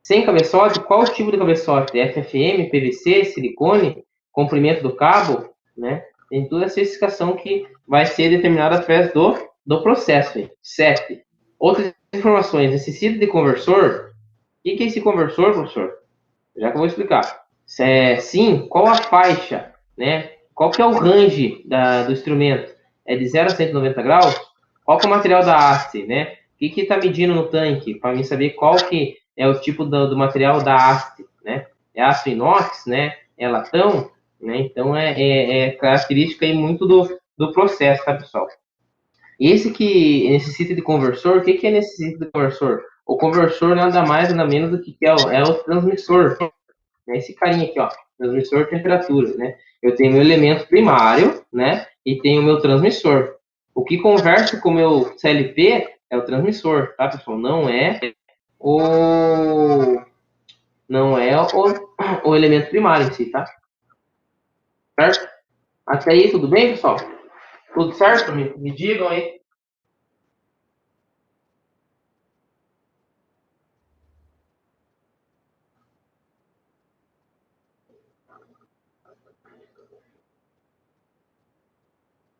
Sem cabeçote, qual o tipo de cabeçote? FFM, PVC, silicone, comprimento do cabo, né? Tem toda essa especificação que vai ser determinada através do processo. 7. Outras informações. Necessita de conversor? O que é esse conversor, professor? Já que eu vou explicar. Sim, qual a faixa, né? Qual que é o range do instrumento? É de 0 a 190 graus? Qual que é o material da haste, né? O que está medindo no tanque? Para mim saber qual que é o tipo do material da haste, né? É aço inox, né? É latão, né? Então, é característica aí muito do processo, tá, pessoal? Esse que necessita de conversor, o que é necessita de conversor? O conversor nada mais, nada menos do que é o transmissor. Esse carinha aqui, ó, transmissor de temperatura, né? Eu tenho meu elemento primário, né? E tenho o meu transmissor. O que conversa com o meu CLP é o transmissor, tá, pessoal? Não é o elemento primário em si, tá? Certo? Até aí, tudo bem, pessoal? Tudo certo? Me digam aí.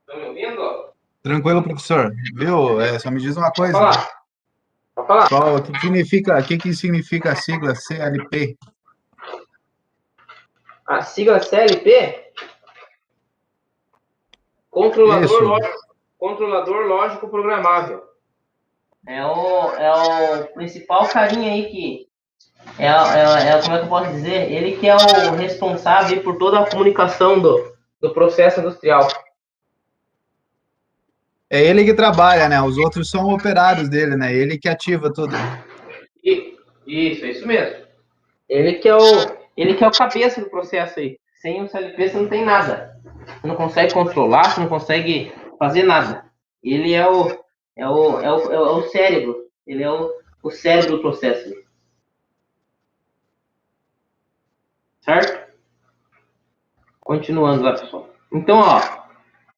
Estão me ouvindo? Tranquilo, professor. Viu? Só me diz uma Pode coisa. falar. Pode falar. O que significa a sigla CLP? A sigla CLP? Controlador lógico programável. É o principal carinha aí que como é que eu posso dizer? Ele que é o responsável por toda a comunicação do processo industrial. É ele que trabalha, né? Os outros são operários dele, né? Ele que ativa tudo. Isso mesmo. Ele que é o cabeça do processo aí. Sem o CLP você não tem nada. Você não consegue controlar, você não consegue fazer nada. Ele é o cérebro. Ele é o cérebro do processo. Certo? Continuando lá, pessoal. Então, ó, o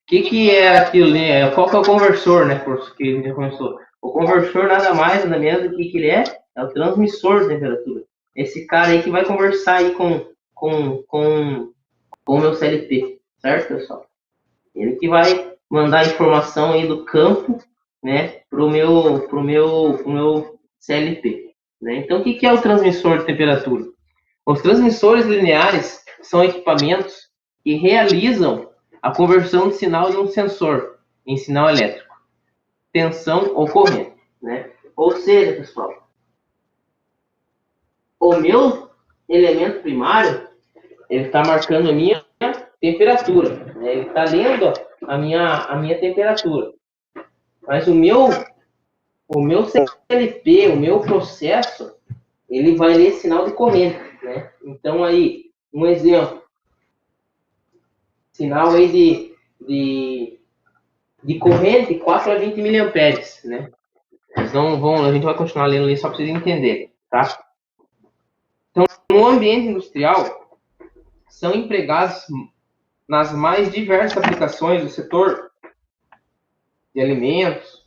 que é aquilo, né? Qual que é o conversor, né? Que a gente começou. O conversor nada mais, nada menos do que ele é o transmissor de temperatura. Esse cara aí que vai conversar aí com com o meu CLP, certo, pessoal? Ele que vai mandar a informação aí do campo, né, pro meu CLP, né? Então, o que é o transmissor de temperatura? Os transmissores lineares são equipamentos que realizam a conversão de sinal de um sensor em sinal elétrico, tensão ou corrente, né? Ou seja, pessoal, o meu elemento primário, ele está marcando a minha temperatura, né? Ele está lendo a minha temperatura. Mas o meu CLP, o meu processo, ele vai ler sinal de corrente, né? Então, aí, um exemplo. Sinal aí de corrente 4 a 20 miliamperes, né? Então, a gente vai continuar lendo ali só para vocês entenderem, tá? Então, no ambiente industrial, são empregados nas mais diversas aplicações do setor de alimentos,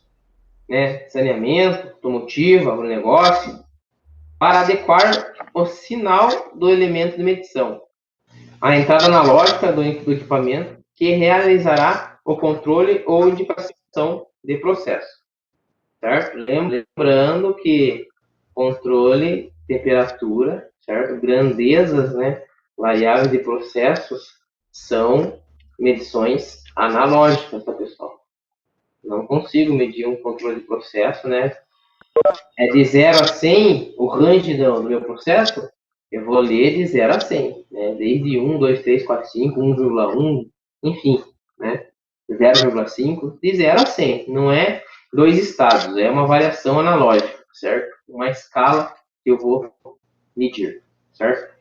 né, saneamento, automotivo, agronegócio, para adequar o sinal do elemento de medição, a entrada analógica do equipamento, que realizará o controle ou indicação de processo, certo? Lembrando que controle, temperatura, certo? Grandezas, né, variáveis de processos são medições analógicas, tá, pessoal? Não consigo medir um controle de processo, né? É de 0 a 100 o range do meu processo, eu vou ler de 0 a 100, né? Desde 1, 2, 3, 4, 5, 1,1, enfim, né? 0,5, de 0 a 100. Não é 2 estados, é uma variação analógica, certo? Uma escala que eu vou medir, certo?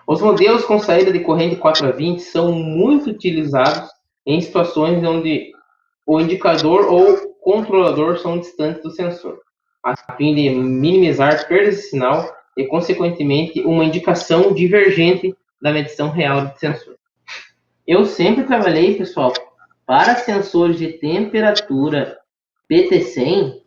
Os modelos com saída de corrente 4 a 20 são muito utilizados em situações onde o indicador ou controlador são distantes do sensor, a fim de minimizar perdas de sinal e, consequentemente, uma indicação divergente da medição real do sensor. Eu sempre trabalhei, pessoal, para sensores de temperatura PT100,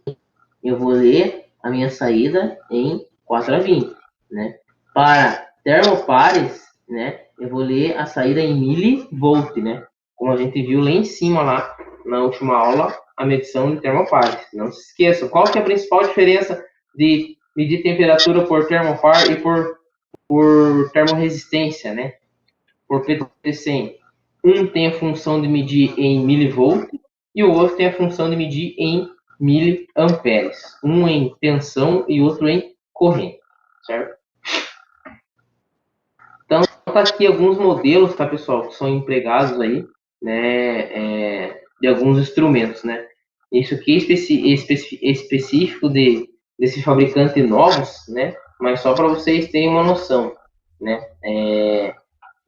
eu vou ler a minha saída em 4 a 20, né? Para termopares, né, eu vou ler a saída em milivolt, né? Como a gente viu lá em cima, lá na última aula, a medição de termopares. Não se esqueçam, qual que é a principal diferença de medir temperatura por termopar e por termorresistência, né? Por PT100. Um tem a função de medir em milivolt e o outro tem a função de medir em miliamperes. Um em tensão e outro em corrente, certo? Então, tá aqui alguns modelos, tá, pessoal, que são empregados aí, né, de alguns instrumentos, né? Isso aqui é específico desses fabricantes novos, né? Mas só para vocês terem uma noção, né?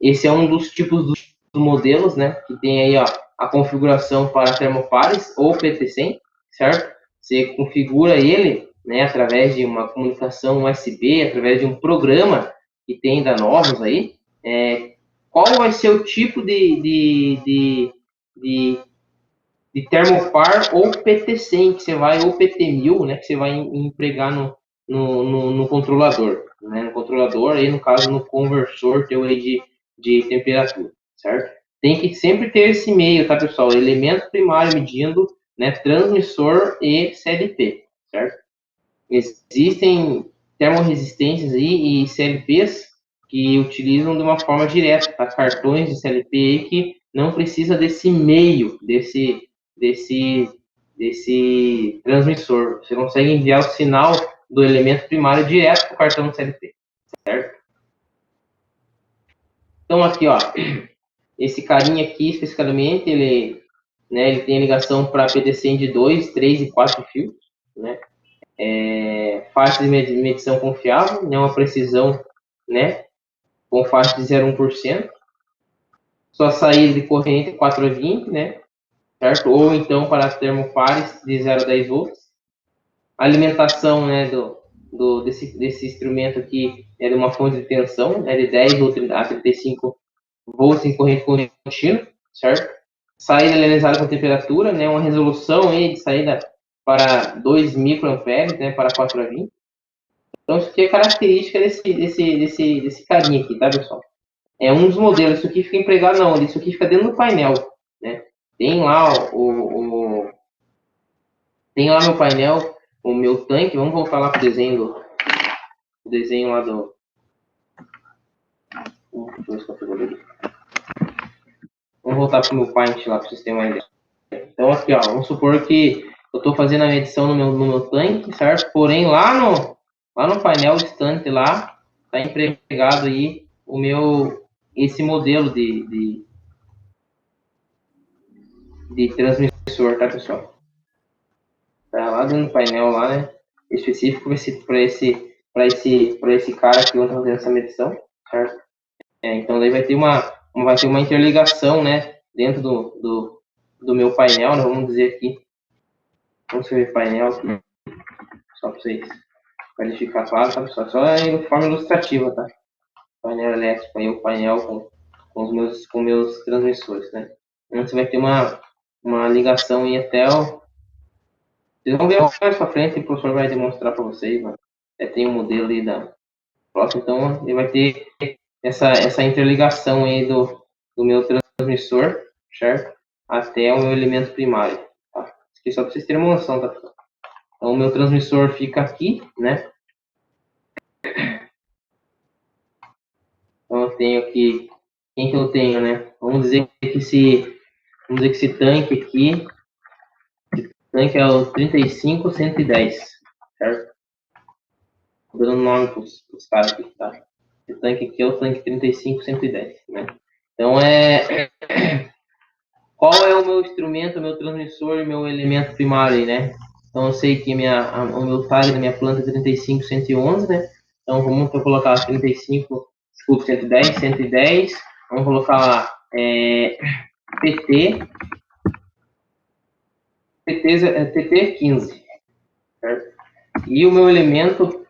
Esse é um dos tipos dos modelos, né? Que tem aí, ó, a configuração para termopares ou PT100, certo? Você configura ele, né, através de uma comunicação USB, através de um programa que tem da Novos aí, qual vai ser o tipo de termopar ou PT100 que você vai, ou PT1000, né, que você vai empregar no controlador, né, no controlador, aí no caso no conversor teu aí de temperatura, certo? Tem que sempre ter esse meio, tá, pessoal? Elemento primário medindo, né, transmissor e CLP, certo? Existem termorresistências aí e CLPs que utilizam de uma forma direta, tá? Cartões de CLP aí que não precisa desse meio, desse transmissor. Você consegue enviar o sinal do elemento primário direto para o cartão do CLP, certo? Então, aqui, ó, esse carinha aqui, especificamente, ele tem ligação para PT100 de 2, 3 e 4 fios, né? Faixa de medição confiável, né? Uma precisão, né? Com faixa de 0,1%. Sua saída de corrente 4 a 20, né? Certo? Ou então para termopares de 0 a 10 volts. A alimentação, né, desse instrumento aqui é de uma fonte de tensão, né, de 10 a 35 volts em corrente contínua, certo? Saída analisada com temperatura, né, uma resolução aí de saída para 2 microamperes, né, para 4 a 20. Então, isso aqui é característica desse carinha aqui, tá, pessoal? É um dos modelos. Isso aqui fica empregado, não. Isso aqui fica dentro do painel, né? Tem lá tem lá no painel o meu tanque. Vamos voltar lá pro desenho lá do... Deixa eu ver se eu pego ali. Vamos voltar pro meu Paint lá, para vocês terem uma ideia. Então, aqui, ó, vamos supor que eu estou fazendo a medição no meu tanque, certo? Porém, lá no painel distante lá, está empregado aí esse modelo de transmissor, tá, pessoal? Tá lá dentro do painel lá, né? Específico para esse cara que vai fazer essa medição, certo? Então, daí vai ter uma interligação, né? Dentro do meu painel, né? Vamos dizer aqui. Vamos escrever painel aqui, só para vocês verificar claro, tá, pessoal? Só em forma ilustrativa, tá? Painel elétrico, aí o painel com meus transmissores, né? Então, você vai ter uma ligação aí até o... Vocês vão ver mais para frente, o professor vai demonstrar para vocês, né? Tem um modelo aí da próxima, então ele vai ter essa interligação aí do meu transmissor, certo? Até o meu elemento primário, tá? Isso aqui só para vocês terem uma noção, tá, pessoal? Então, o meu transmissor fica aqui, né? Então, eu tenho aqui... Quem que eu tenho, né? Vamos dizer que esse tanque aqui... Esse tanque é o 35110, certo? Tô dando nome para os caras aqui, tá? Esse tanque aqui é o tanque 35110, né? Então, qual é o meu instrumento, o meu transmissor e meu elemento primário aí, né? Então, eu sei que o meu tag da minha planta é 35111, né? Então, vamos colocar 110. Vamos colocar lá PT 15, certo? E o meu elemento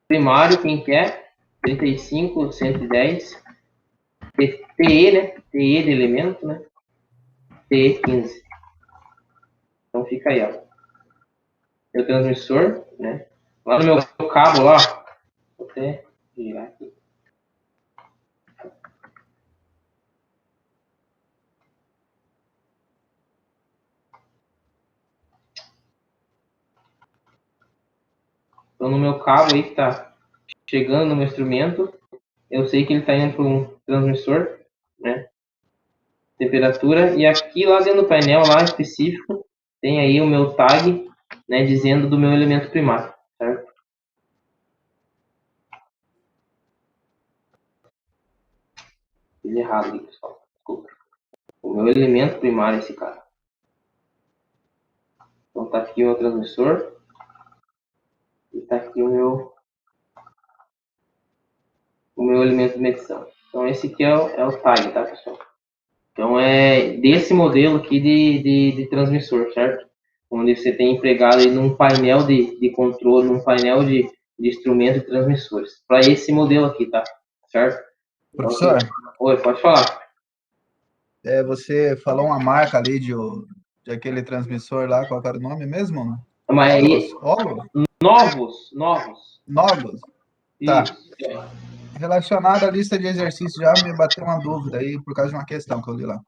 primário, quem que é? 35110, TE, né? TE de elemento, né? TE 15. Então, fica aí, ó. Meu transmissor, né? Lá no meu cabo lá, vou até virar aqui. Então, no meu cabo aí que tá chegando no meu instrumento, eu sei que ele tá indo para um transmissor, né? Temperatura, e aqui lá dentro do painel lá específico, tem aí o meu tag, né? Dizendo do meu elemento primário, certo? Fiz errado aqui, pessoal. Desculpa. O meu elemento primário é esse cara. Então tá aqui o meu transmissor. E tá aqui o meu elemento de medição. Então esse aqui é o tag, tá, pessoal? Então é desse modelo aqui de transmissor, certo? Onde você tem empregado aí num painel de controle, num painel de instrumentos e transmissores. Para esse modelo aqui, tá? Certo? Professor, Oi, pode falar. você falou uma marca ali de aquele transmissor lá, qual era o nome mesmo? Mas aí, Holo? novos. Novos? Tá. Isso. Relacionado à lista de exercícios, já me bateu uma dúvida aí, por causa de uma questão que eu li lá.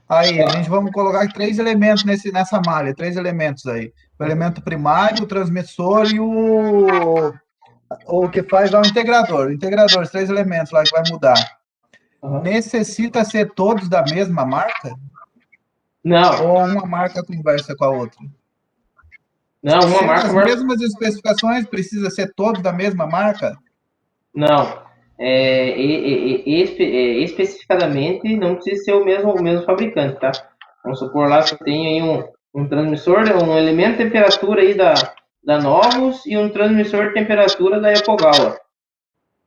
Aí, a gente vamos colocar 3 elementos nessa malha, 3 elementos aí. O elemento primário, o transmissor e o que faz lá o integrador. O integrador, os 3 elementos lá que vai mudar. Uhum. Necessita ser todos da mesma marca? Não. Ou uma marca conversa com a outra? Não, uma Sendo marca... as mesmas especificações, precisa ser todos da mesma marca? Não. Especificadamente, não precisa ser o mesmo fabricante, tá? Vamos supor lá que eu tenho aí um transmissor, um elemento de temperatura aí da Novus e um transmissor de temperatura da Yokogawa.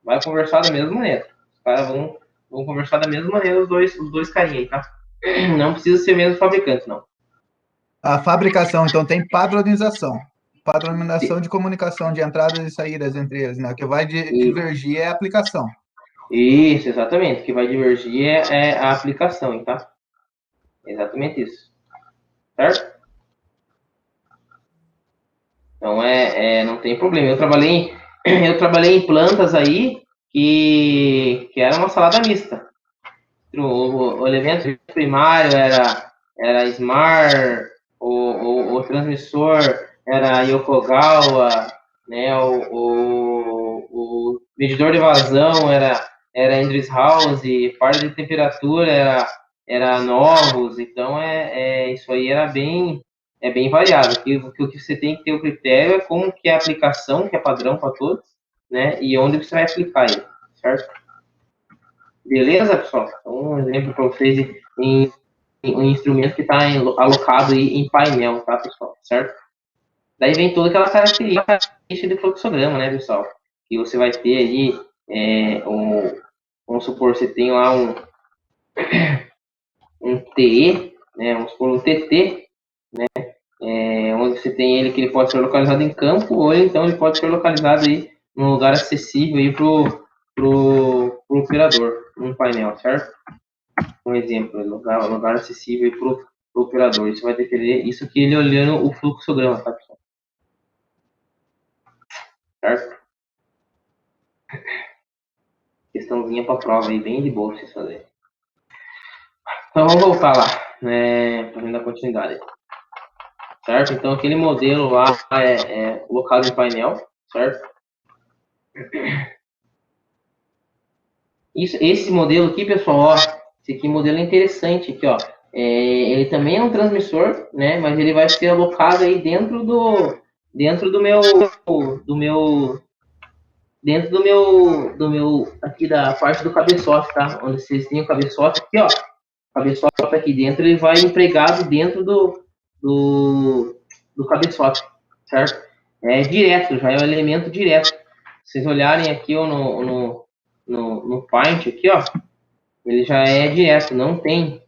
Vai conversar da mesma maneira. Os caras vão conversar da mesma maneira, os dois carinhas aí, tá? Não precisa ser o mesmo fabricante, não. A fabricação, então, tem padronização. Padronização de comunicação de entradas e saídas entre eles, né? O que vai divergir é a aplicação. Isso, exatamente. O que vai divergir é a aplicação, hein, tá? Exatamente isso. Certo? Então não tem problema. Eu trabalhei em plantas aí que era uma salada mista. O elemento primário era SMAR, o transmissor era Yokogawa, né? O medidor de vazão era Endresshouse, parte de temperatura era Novus, então isso aí é bem variado. O que você tem que ter o critério é como que é a aplicação, que é padrão para todos, né? E onde você vai aplicar ele, certo? Beleza, pessoal? Então, um exemplo para vocês em um instrumento que está alocado aí em painel, tá, pessoal? Certo? Daí vem toda aquela característica do fluxograma, né, pessoal? Que você vai ter ali, vamos supor, você tem lá um TE, né, vamos supor um TT, né, onde você tem ele que ele pode ser localizado em campo, ou então ele pode ser localizado aí num lugar acessível aí pro operador, num painel, certo? Um exemplo, lugar acessível para o operador. Isso vai depender, isso aqui ele olhando o fluxograma, tá, pessoal? Certo? Questãozinha para prova aí, bem de boa pra vocês fazerem. Então vamos voltar lá, né, para dar continuidade. Certo? Então aquele modelo lá é colocado em painel, certo? Esse modelo aqui, pessoal, ó, esse aqui modelo é interessante aqui, ó. Ele também é um transmissor, né? Mas ele vai ser alocado aí dentro do meu aqui da parte do cabeçote, tá? Onde vocês têm o cabeçote aqui, ó. O cabeçote aqui dentro, ele vai empregado dentro do cabeçote, certo? É direto, já é um elemento direto. Se vocês olharem aqui ó, no Paint aqui, ó, ele já é direto, não tem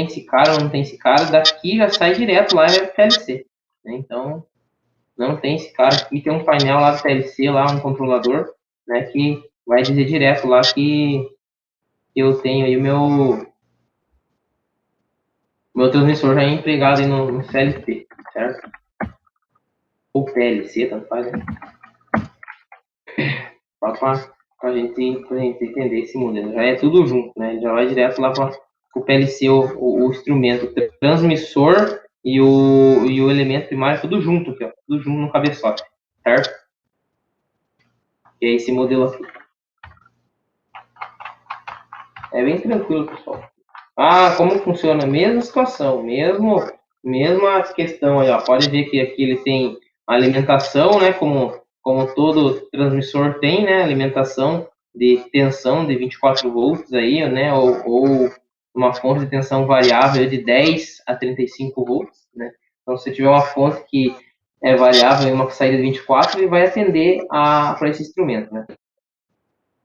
esse cara, não tem esse cara, daqui já sai direto lá é PLC, né? Então, não tem esse cara aqui, tem um painel lá do PLC, lá um controlador, né, que vai dizer direto lá que eu tenho aí o meu transmissor já é empregado aí no CLT, certo? Ou PLC, tanto faz, né? Para a gente entender esse modelo. Já é tudo junto, né? Já vai direto lá para o PLC, o instrumento, o transmissor e o elemento primário, tudo junto aqui, ó. Tudo junto no cabeçote, certo? E é esse modelo aqui. É bem tranquilo, pessoal. Ah, como funciona? Mesma situação, mesma questão aí, ó. Pode ver que aqui ele tem alimentação, né? Como todo transmissor tem, né? Alimentação de tensão de 24 volts aí, né? Ou uma fonte de tensão variável de 10 a 35 volts, né? Então, se tiver uma fonte que é variável e uma saída de 24, ele vai atender para esse instrumento, né?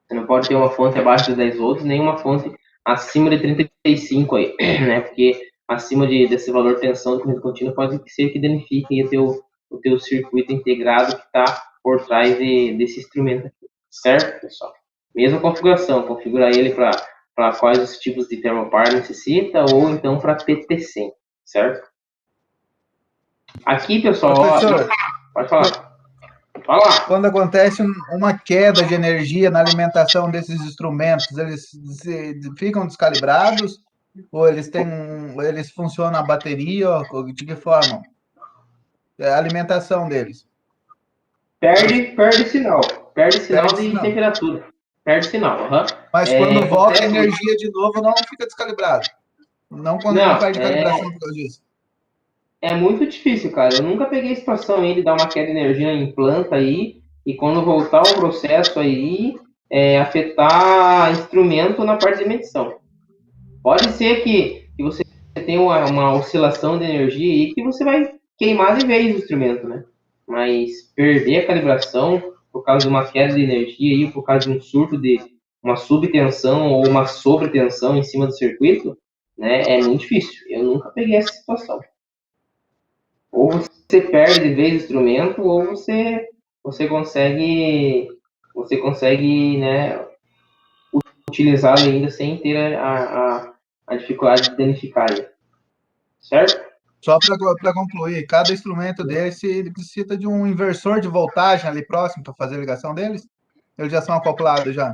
Você não pode ter uma fonte abaixo de 10 volts, nem uma fonte acima de 35 aí, né? Porque acima desse valor de tensão de corrente contínua pode ser que danifique o teu circuito integrado que está por trás desse instrumento aqui, certo, pessoal? Mesma configuração, configurar ele para quais os tipos de termopar necessita ou então para PT100, certo? Aqui, pessoal, Professor, pode falar. Fala. quando acontece uma queda de energia na alimentação desses instrumentos, eles ficam descalibrados? Ou eles funcionam a bateria? Ou de que forma? A alimentação deles. Perde sinal. Perde sinal de sinal. temperatura. Perde sinal, Mas quando volta a energia de novo, não fica descalibrado. Não quando não perde calibração por causa disso. É muito difícil, cara. Eu nunca peguei a situação aí de dar uma queda de energia em planta aí e quando voltar o processo aí, afetar instrumento na parte de medição. Pode ser que você tenha uma oscilação de energia aí que você vai queimar de vez o instrumento, né? Mas perder a calibração por causa de uma queda de energia aí, por causa de um surto de uma subtensão ou uma sobretensão em cima do circuito, né? É muito difícil. Eu nunca peguei essa situação. Ou você perde de vez o instrumento, ou você consegue, né, utilizá-lo ainda sem ter a dificuldade de danificar ele. Certo? Só para concluir, cada instrumento desse ele precisa de um inversor de voltagem ali próximo para fazer a ligação deles? Eles já são acoplados já?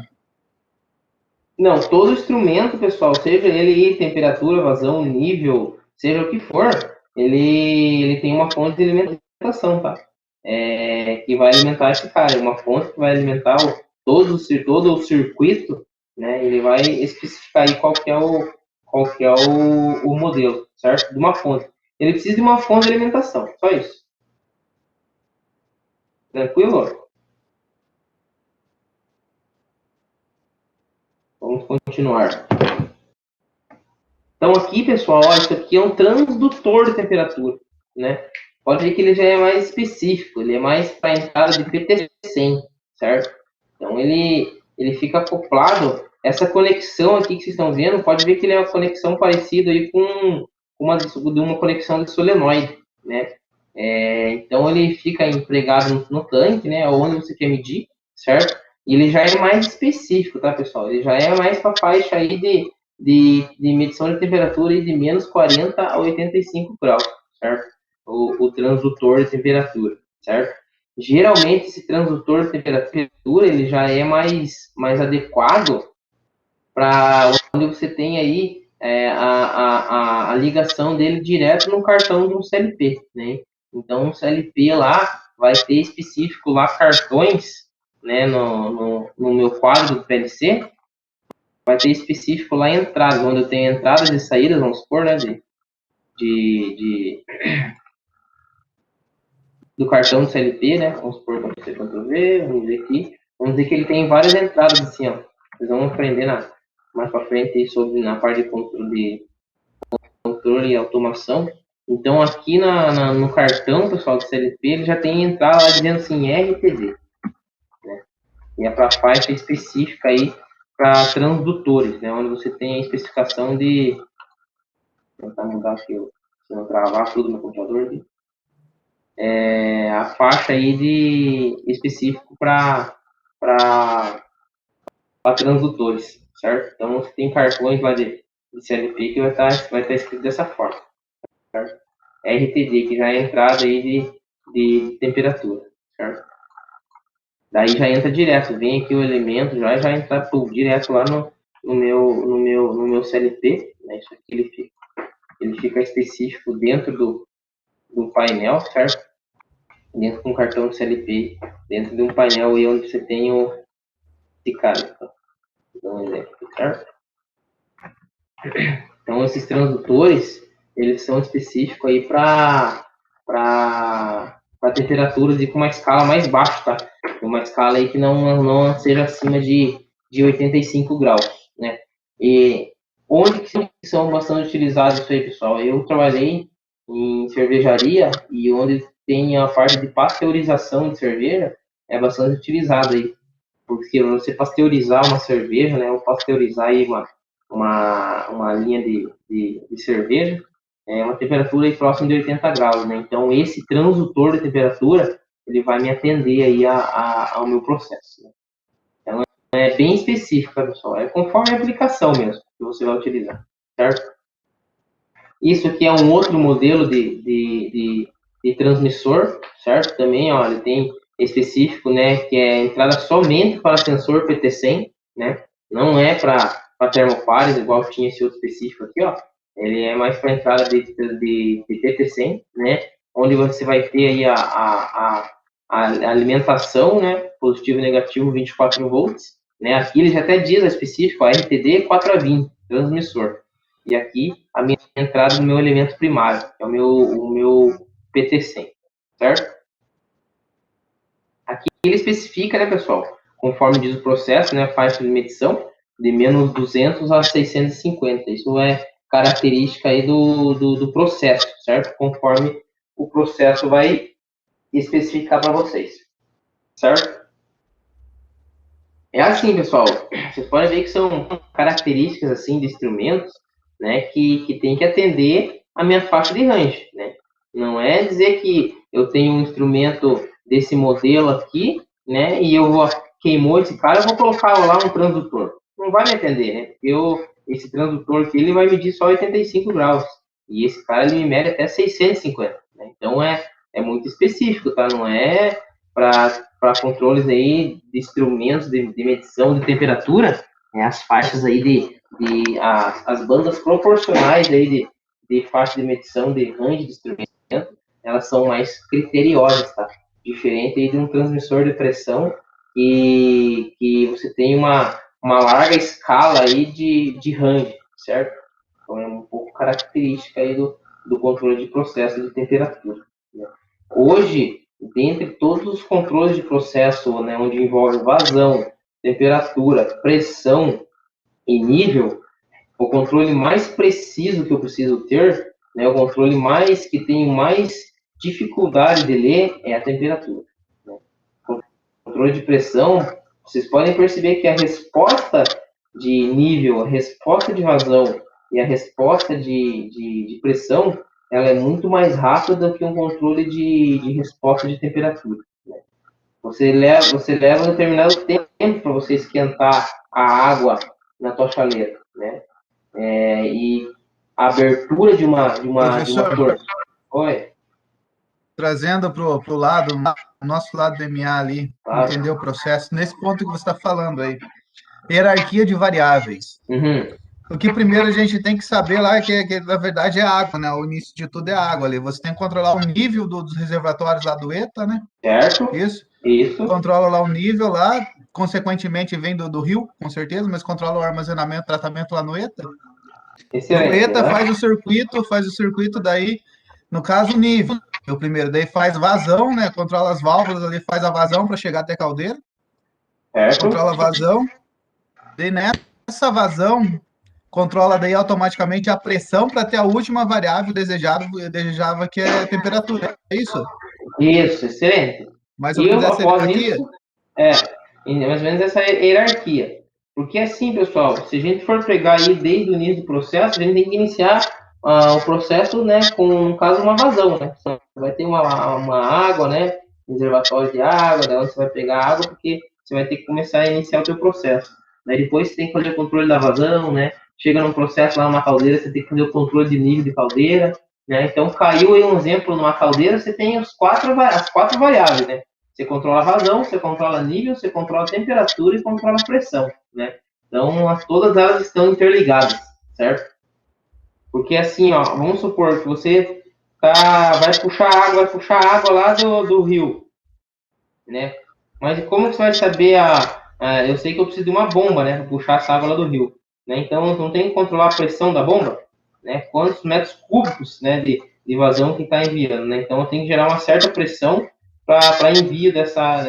Não, todo instrumento, pessoal, seja ele temperatura, vazão, nível, seja o que for, ele tem uma fonte de alimentação, tá? Que vai alimentar esse cara, uma fonte que vai alimentar todo o circuito, né? Ele vai especificar aí qual que é o modelo, certo? De uma fonte. Ele precisa de uma fonte de alimentação, só isso. Tranquilo? Vamos continuar. Então aqui, pessoal, ó, isso aqui é um transdutor de temperatura, né? Pode ver que ele já é mais específico, ele é mais para entrada de PT100, certo? Então ele fica acoplado, essa conexão aqui que vocês estão vendo, pode ver que ele é uma conexão parecida aí com uma conexão de solenoide, né? Então ele fica empregado no tanque, né? Onde você quer medir, certo? E ele já é mais específico, tá, pessoal? Ele já é mais para faixa aí de medição de temperatura de menos 40 a 85 graus, certo? O transdutor de temperatura, certo? Geralmente, esse transdutor de temperatura, ele já é mais adequado para onde você tem aí a ligação dele direto no cartão de um CLP, né? Então, um CLP lá vai ter específico lá cartões, né, no meu quadro do PLC, vai ter específico lá entradas, onde eu tenho entradas e saídas, vamos supor, né, do cartão do CLP, né, vamos supor, Ctrl+C, vamos ver aqui, vamos dizer que ele tem várias entradas assim, ó, vocês vão aprender mais para frente sobre na parte de controle e automação. Então aqui no cartão, pessoal, do CLP, ele já tem entrada lá dizendo assim, RTD, né, e é para faixa específica aí, para transdutores, né, onde você tem a especificação de... Vou tentar mudar aqui, se não travar tudo no computador aqui. A faixa aí de específico para transdutores, certo? Então você tem cartões lá de CLP que vai estar escrito dessa forma, certo? RTD, que já é a entrada aí de temperatura, certo? Daí já entra direto, vem aqui o elemento, já entra direto lá no meu CLP, né? Isso aqui ele fica específico dentro do painel, certo? Dentro de um cartão de CLP, dentro de um painel aí onde você tem esse cara. Então, um exemplo, certo? Então, esses transdutores, eles são específicos aí para temperaturas e com uma escala mais baixa, tá? Uma escala aí que não seja acima de 85 graus, né? E onde que são bastante utilizados isso aí, pessoal? Eu trabalhei em cervejaria e onde tem a parte de pasteurização de cerveja é bastante utilizado aí. Porque você pasteurizar uma cerveja, né? Ou pasteurizar aí uma linha de cerveja, é uma temperatura aí próxima de 80 graus, né? Então, esse transdutor de temperatura, ele vai me atender aí ao meu processo, né? Então, é bem específico, pessoal. É conforme a aplicação mesmo que você vai utilizar, certo? Isso aqui é um outro modelo de transmissor, certo? Também, ó, ele tem específico, né, que é entrada somente para sensor PT100, né? Não é para termopares, igual tinha esse outro específico aqui, ó. Ele é mais para entrada de PT100, né? Onde você vai ter aí a alimentação, né? Positivo e negativo 24 volts, né? Aqui ele já até diz a específico, a RTD 4A20, transmissor. E aqui a minha entrada do meu elemento primário, que é o meu PT100, certo? Aqui ele especifica, né, pessoal, conforme diz o processo, né, a faixa de medição de menos 200 a 650. Isso é característica aí do processo, certo? Conforme o processo vai especificar para vocês, certo? É assim, pessoal, vocês podem ver que são características assim de instrumentos, né, que tem que atender a minha faixa de range, né? Não é dizer que eu tenho um instrumento desse modelo aqui, né, e queimou esse cara, eu vou colocar lá um transdutor. Não vai me atender, né? Esse transdutor aqui, ele vai medir só 85 graus. E esse cara, ele me mede até 650, né? Então, é muito específico, tá? Não é para controles aí de instrumentos de medição de temperatura, as faixas aí as bandas proporcionais aí de faixa de medição de range de instrumento, elas são mais criteriosas, tá? Diferente aí de um transmissor de pressão que você tem uma larga escala aí de range, certo? Então é um pouco característica aí do controle de processo de temperatura, né? Hoje, dentre todos os controles de processo, né, onde envolve vazão, temperatura, pressão e nível, o controle mais preciso que eu preciso ter, né, o controle mais que tenho mais dificuldade de ler é a temperatura, né? O controle de pressão, vocês podem perceber que a resposta de nível, a resposta de vazão e a resposta de pressão, ela é muito mais rápida do que um controle de resposta de temperatura, né? Você leva um determinado tempo para você esquentar a água na tua chaleira, né? E a abertura de uma Professor, torneira. Oi, trazendo para o lado, o nosso lado do MA ali, claro. entender o processo, nesse ponto que você está falando aí. Hierarquia de variáveis. Uhum. O que primeiro a gente tem que saber lá é que na verdade é água, né? O início de tudo é água ali. Você tem que controlar o nível dos reservatórios lá do ETA, né? Certo? Isso. Isso. Controla lá o nível lá, consequentemente vem do rio, com certeza, mas controla o armazenamento, tratamento lá no ETA. Excelente. No ETA né? faz o circuito daí, no caso, o nível. O primeiro, daí faz vazão, né? Controla as válvulas ali, faz a vazão para chegar até a caldeira. Certo? Controla a vazão. Daí nessa vazão, controla daí automaticamente a pressão para ter a última variável desejável, que é a temperatura. É isso? Isso, excelente. Mais ou E menos essa após hierarquia? isso, mais ou menos essa hierarquia. Porque assim, pessoal, se a gente for pegar aí desde o início do processo, a gente tem que iniciar o processo, né, com, no caso, uma vazão, né? Você vai ter uma água, né, reservatório de água, da onde você vai pegar água, porque você vai ter que começar a iniciar o seu processo. Daí depois você tem que fazer o controle da vazão, né? Chega num processo lá numa caldeira, você tem que fazer o controle de nível de caldeira, né? Então, caiu aí um exemplo numa caldeira, você tem as quatro variáveis, né? Você controla a vazão, você controla nível, você controla a temperatura e controla a pressão, né? Então, todas elas estão interligadas, certo? Porque assim, ó, vamos supor que você vai puxar água lá do rio, né? Mas como que você vai saber eu sei que eu preciso de uma bomba, né, para puxar essa água lá do rio, né? Então, não tem que controlar a pressão da bomba, né? Quantos metros cúbicos, né, de vazão que está enviando, né? Então, eu tenho que gerar uma certa pressão para envio dessa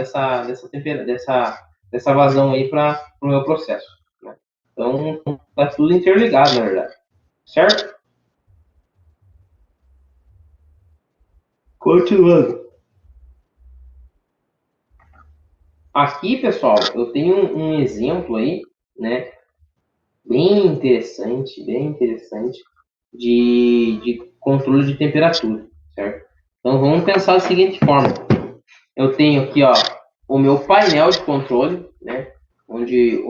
vazão aí para o meu processo, né? Então, tá tudo interligado, na verdade, certo? Continuando. Aqui, pessoal, eu tenho um exemplo aí, né, bem interessante de controle de temperatura, certo? Então, vamos pensar da seguinte forma. Eu tenho aqui, ó, o meu painel de controle, né, onde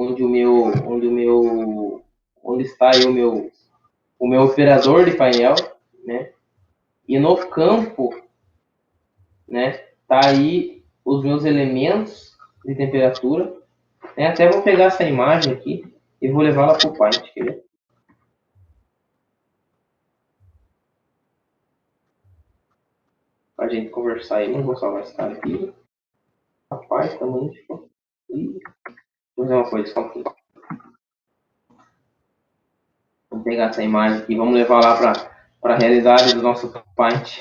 está aí o meu operador de painel, né, e no campo, né, tá aí os meus elementos de temperatura, né? Até vou pegar essa imagem aqui e vou levar ela para o Paint, quer ver? Para a gente conversar aí, não vou salvar esse cara aqui. Rapaz, tá muito ficou. Vou fazer uma coisa, só um pouquinho. Vamos pegar essa imagem aqui, vamos levar lá para a realidade do nosso Paint.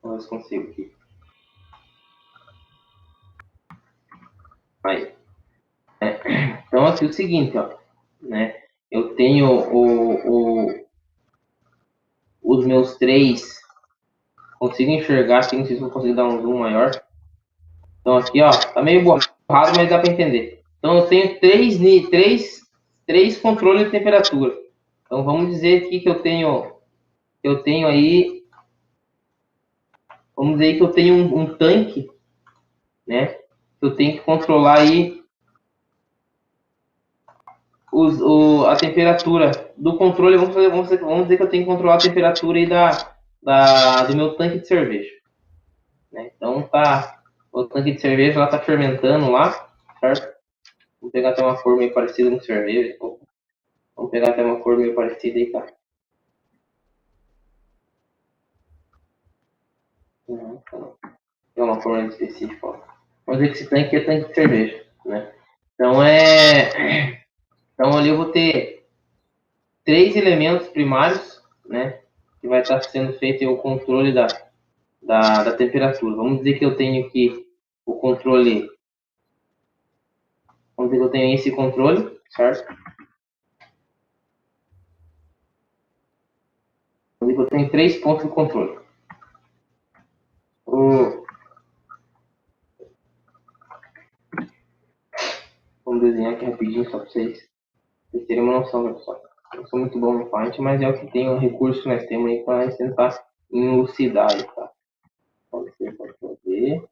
Vamos ver se consigo aqui. Aí. Então aqui é o seguinte, ó, né? Eu tenho os meus três. Consigo enxergar aqui, não sei se vou conseguir dar um zoom maior. Então aqui, ó, tá meio borrado, mas dá para entender. Então eu tenho três controles de temperatura. Então vamos dizer aqui que eu tenho aí, vamos dizer que eu tenho um tanque, né? Eu tenho que controlar aí a temperatura do controle, vamos dizer que eu tenho que controlar a temperatura aí do meu tanque de cerveja. Né? Então tá, o tanque de cerveja lá tá fermentando lá, certo? Vamos pegar até uma cor meio parecida com cerveja. Vamos pegar até uma cor meio parecida aí, tá? Não. É uma cor mais específica. Ó. Vamos dizer que esse tanque é tanque de cerveja, né? Então Então ali eu vou ter 3 elementos primários, né? Que vai estar sendo feito o controle da temperatura. Vamos dizer que eu tenho aqui o controle. Vamos dizer que eu tenho esse controle, certo? Vamos dizer que eu tenho 3 pontos de controle. Vamos desenhar aqui rapidinho só para vocês terem uma noção, pessoal. Eu não sou muito bom no Paint, mas é o que tem, o recurso que nós temos aí para tentar elucidar aí, tá? Pode ser, pode fazer.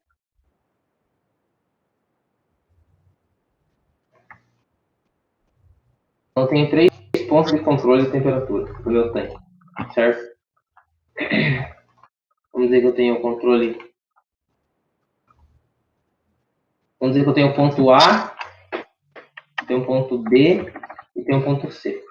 Então tem 3 pontos de controle de temperatura do meu tanque, certo? Vamos dizer que eu tenho o controle. Vamos dizer que eu tenho o ponto A, tenho um ponto B e tenho um ponto C.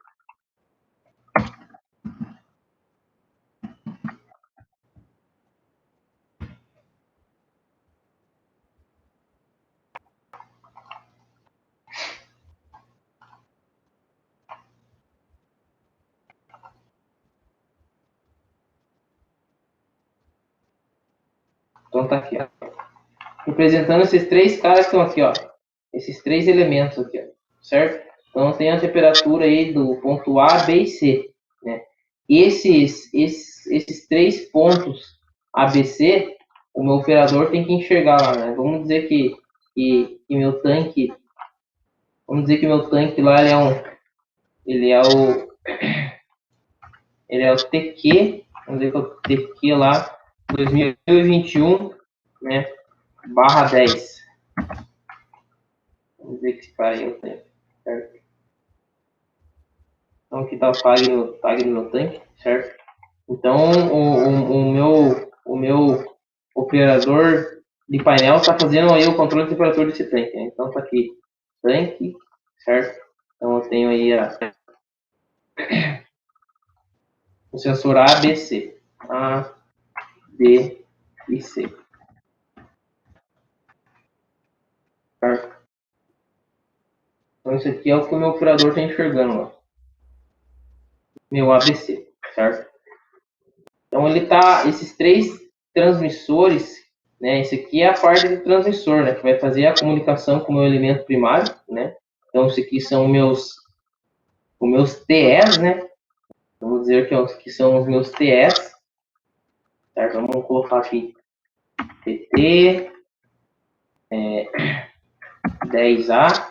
Então tá aqui, ó. Representando esses 3 caras que estão aqui, ó. Esses 3 elementos aqui, ó. Certo? Então tem a temperatura aí do ponto A, B e C, né? Esses 3 pontos A, B, C, o meu operador tem que enxergar lá, né? Vamos dizer que meu tanque, vamos dizer que meu tanque lá ele é o TQ, vamos dizer que é o TQ lá 2021, né? /10. Vamos dizer que esse cara aí eu tenho, certo? Então aqui tá o tag do meu tanque, certo? Então o meu operador de painel está fazendo aí o controle de temperatura desse tanque. Né? Então tá aqui tanque, certo? Então eu tenho aí o sensor A, B, C. A, B e C. Certo? Então isso aqui é o que o meu operador está enxergando lá. Meu ABC, certo? Então ele tá, esses 3 transmissores, né? Esse aqui é a parte do transmissor, né? Que vai fazer a comunicação com o meu elemento primário, né? Então isso aqui são os meus TEs, né? Vamos dizer que são os meus TEs, certo? Vamos colocar aqui TT 10A,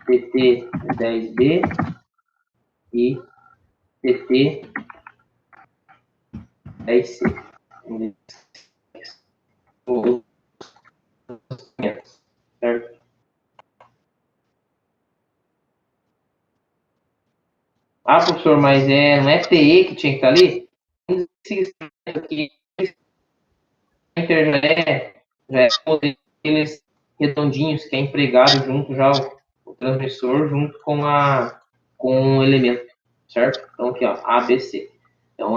TT 10B e TT 10C. Certo? Ah, professor, mas não é TE que tinha que estar ali? Aqui, já é aqueles redondinhos que é empregado junto já o transmissor junto com o elemento, certo? Então aqui, ó, A, B, C. Então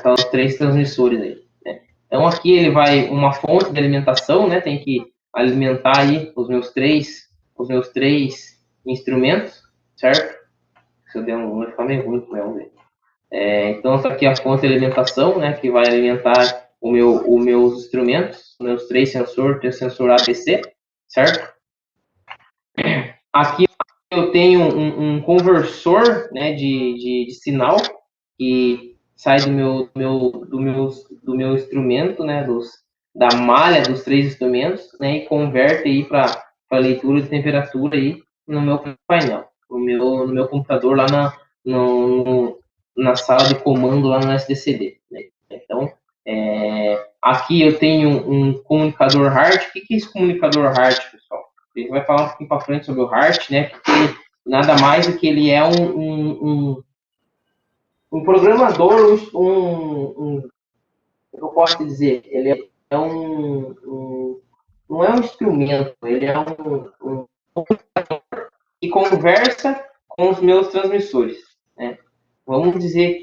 tá os 3 transmissores aí, né? Então aqui ele vai uma fonte de alimentação, né? Tem que alimentar aí os meus três instrumentos, certo? Se eu der um, vai ficar meio ruim, vamos ver. Então tá aqui a fonte de alimentação, né? Que vai alimentar os meus instrumentos, meus 3 sensores, tem o sensor ABC, certo? Aqui eu tenho um conversor, né, de sinal que sai do meu instrumento, né, da malha dos 3 instrumentos, né, e converte aí para leitura de temperatura aí no meu painel, no meu computador lá na sala de comando lá no SDCD. Né? Então, aqui eu tenho um comunicador HART. O que é esse comunicador HART, pessoal? A gente vai falar um pouquinho para frente sobre o HART, né? Porque nada mais do que ele é um programador, eu posso dizer, ele é não é um instrumento, ele é um que conversa com os meus transmissores, né? Vamos dizer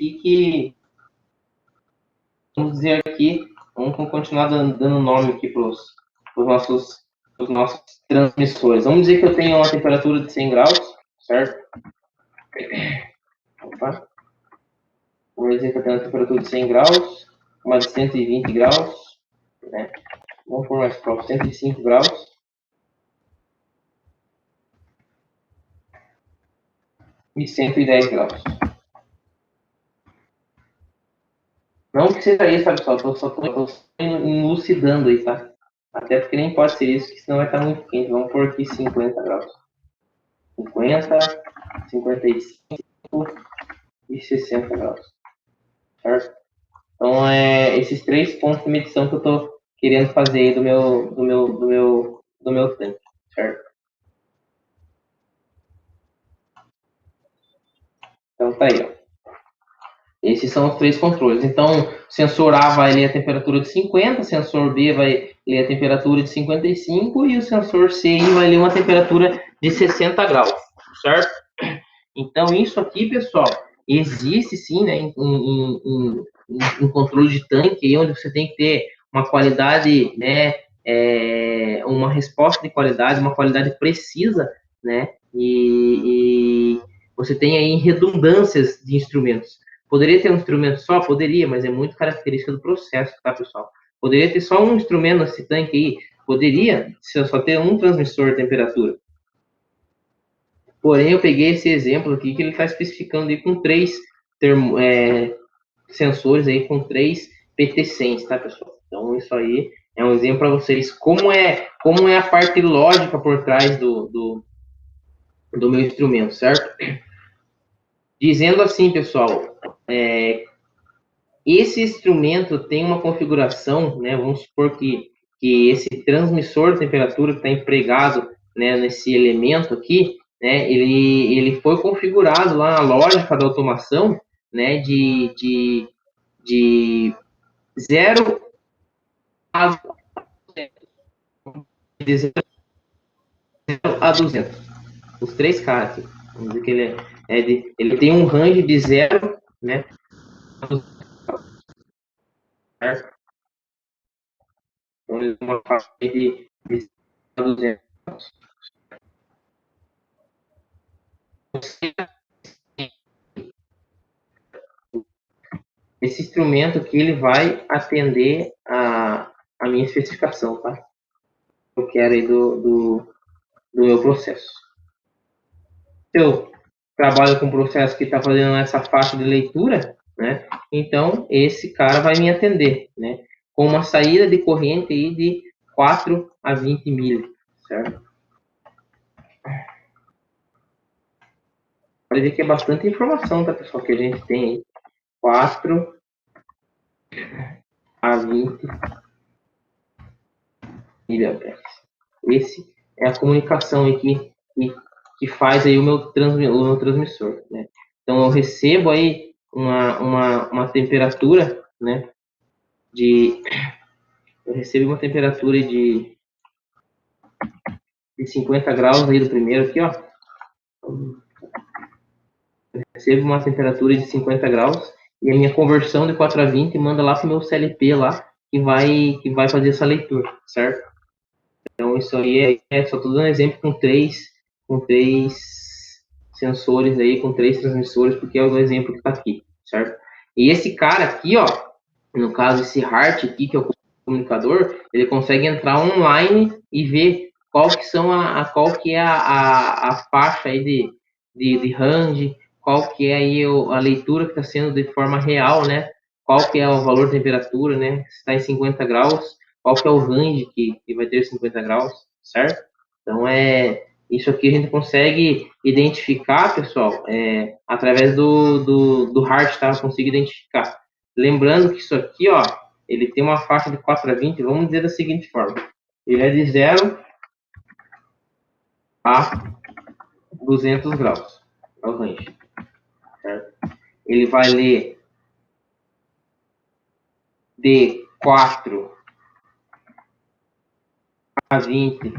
vamos continuar dando nome aqui para os nossos transmissores. Vamos dizer que eu tenho uma temperatura de 100 graus, certo? Opa. Vamos dizer que eu tenho uma temperatura de 100 graus, uma de 120 graus, né? Vamos pôr mais próximo, 105 graus. E 110 graus. Não que seja isso, sabe, pessoal? Só tô elucidando aí, tá? Até porque nem pode ser isso, que senão vai estar muito quente. Vamos pôr aqui 50 graus. 50, 55 e 60 graus. Certo? Então, esses 3 pontos de medição que eu tô querendo fazer aí do meu tanque. Certo? Então, tá aí, ó. Esses são os 3 controles. Então, sensor A vai ler a temperatura de 50, sensor B vai ler a temperatura de 55 e o sensor C vai ler uma temperatura de 60 graus, certo? Então, isso aqui, pessoal, existe sim, né, em controle de tanque, onde você tem que ter uma qualidade, né, uma resposta de qualidade, uma qualidade precisa, né, e você tem aí redundâncias de instrumentos. Poderia ter um instrumento só? Poderia, mas é muito característica do processo, tá, pessoal? Poderia ter só um instrumento nesse tanque aí? Poderia, se eu só ter um transmissor de temperatura. Porém, eu peguei esse exemplo aqui que ele está especificando aí com 3 sensores aí, com 3 PT100, tá, pessoal? Então, isso aí é um exemplo para vocês como é a parte lógica por trás do meu instrumento, certo? Dizendo assim, pessoal, esse instrumento tem uma configuração, né? Vamos supor que esse transmissor de temperatura que está empregado, né, nesse elemento aqui, né? Ele foi configurado lá na lógica da automação, né? De 0 a 200. Os 3 caras aqui. Vamos dizer que ele tem um range de 0, né? Certo? Então, ele tem uma faixa de 200. Esse instrumento aqui, ele vai atender a minha especificação, tá? Eu quero aí do meu processo. Se eu trabalho com um processo que está fazendo essa faixa de leitura, né? Então, esse cara vai me atender, né? Com uma saída de corrente aí de 4 a 20 mil, certo? Pode ver que é bastante informação, tá, pessoal, que a gente tem aí. 4 a 20 miliamperes. Esse é a comunicação aqui que faz aí o meu transmissor, né? Então, eu recebo aí uma temperatura, né? Eu recebo uma temperatura de 50 graus aí do primeiro aqui, ó. Eu recebo uma temperatura de 50 graus e a minha conversão de 4 a 20 manda lá para o meu CLP lá, que vai fazer essa leitura, certo? Então, isso aí só estou dando exemplo com três sensores aí, com 3 transmissores, porque é o exemplo que está aqui, certo? E esse cara aqui, ó, no caso, esse HART aqui, que é o comunicador, ele consegue entrar online e ver qual que é a faixa aí de range, qual que é aí a leitura que está sendo de forma real, né? Qual que é o valor de temperatura, né? Se está em 50 graus, qual que é o range que vai ter 50 graus, certo? Então, isso aqui a gente consegue identificar, pessoal, através do HART, tá? Eu consigo identificar. Lembrando que isso aqui, ó, ele tem uma faixa de 4 a 20, vamos dizer da seguinte forma. Ele é de 0 a 200 graus. É o range. Certo? Ele vai ler de 4 a 20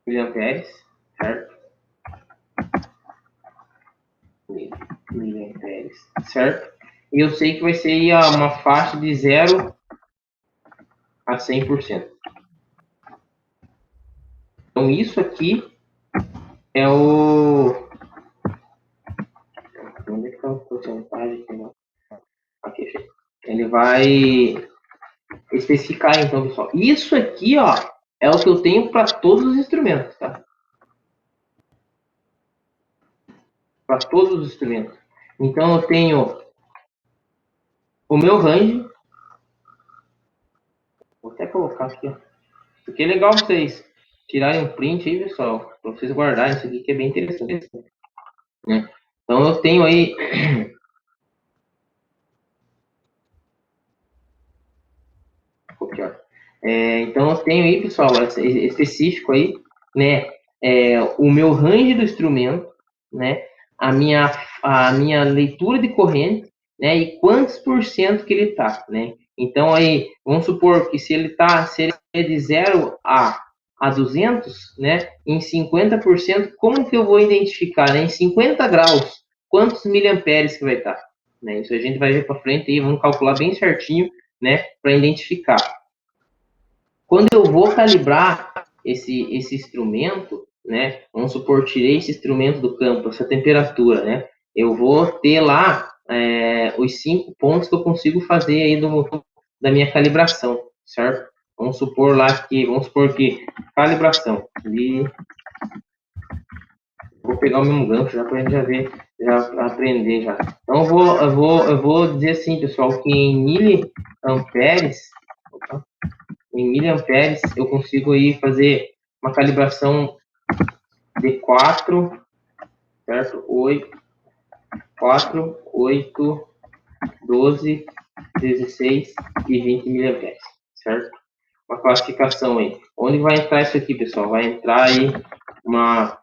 miliamperes, certo? Miliamperes, certo? E eu sei que vai ser aí uma faixa de 0 a 100%. Então, isso aqui é o... Onde é que está a porcentagem? Aqui, ele vai especificar, então, pessoal. Isso aqui, ó, é o que eu tenho para todos os instrumentos, tá? Para todos os instrumentos. Então, eu tenho o meu range. Vou até colocar aqui, ó. Isso aqui é legal vocês tirarem um print aí, pessoal, para vocês guardarem isso aqui, que é bem interessante, né? Então, eu tenho aí... então, eu tenho aí, pessoal, específico aí, né? O meu range do instrumento, né? A minha leitura de corrente, né? E quantos por cento que ele tá, né? Então, aí, vamos supor que se ele é de 0 a 200, né? Em 50%, como que eu vou identificar, né? Em 50 graus, quantos miliamperes que vai estar, né? Isso a gente vai ver para frente aí, vamos calcular bem certinho, né? Para identificar. Quando eu vou calibrar esse instrumento, né? Vamos supor, tirei esse instrumento do campo, essa temperatura, né? Eu vou ter lá os 5 pontos que eu consigo fazer aí da minha calibração, certo? Vamos supor que calibração. Vou pegar o mesmo gancho já para a gente já aprender já. Então eu vou dizer assim, pessoal, que em miliamperes, eu consigo aí fazer uma calibração de 4, certo? 4, 8, 12, 16 e 20 miliamperes, certo? Uma classificação aí. Onde vai entrar isso aqui, pessoal? Vai entrar aí uma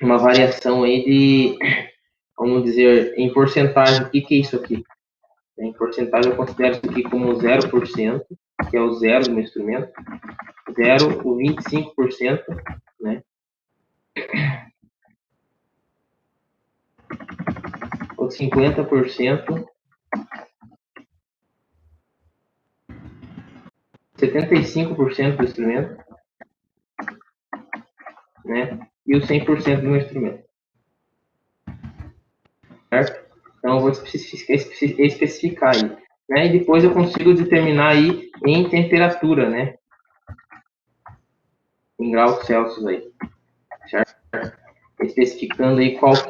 variação aí de, vamos dizer, em porcentagem. O que é isso aqui? Em porcentagem eu considero isso aqui como 0%, que é o zero do meu instrumento. 0, o 25%, né? O 50%, 75% do instrumento, né? E o 100% do meu instrumento. Certo? Então, eu vou especificar aí. Né? E depois eu consigo determinar aí em temperatura, né? Em graus Celsius aí. Certo? Especificando aí quantos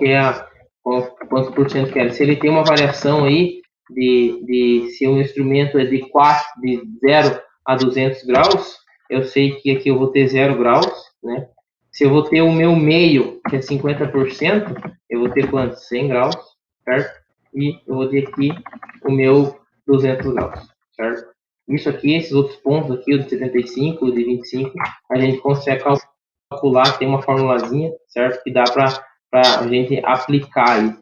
por cento que é. Se ele tem uma variação aí se o instrumento é de 0 a 200 graus, eu sei que aqui eu vou ter 0 graus, né? Se eu vou ter o meu meio, que é 50%, eu vou ter quanto? 100 graus, certo? E eu vou ter aqui o meu 200 graus, certo? Isso aqui, esses outros pontos aqui, o de 75, o de 25, a gente consegue calcular, tem uma formulazinha, certo? Que dá para a gente aplicar aí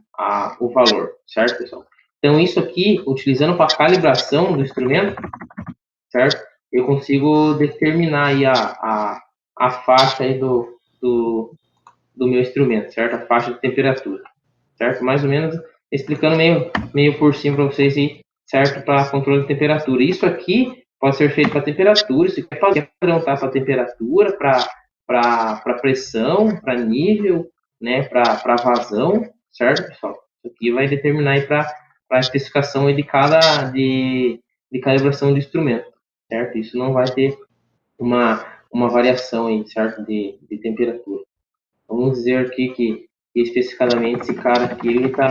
o valor, certo, pessoal? Então, isso aqui, utilizando para calibração do instrumento, certo? Eu consigo determinar aí a faixa aí do meu instrumento, certo? A faixa de temperatura, certo? Mais ou menos explicando meio por cima para vocês aí, certo? Para controle de temperatura. Isso aqui pode ser feito para temperatura, isso aqui é padrão, tá? Para temperatura, para pressão, para nível, né? Para vazão, certo, pessoal? Isso aqui vai determinar aí para a especificação aí de calibração do instrumento, certo? Isso não vai ter uma variação aí, certo? De temperatura. Vamos dizer aqui que especificadamente esse cara aqui, ele tá...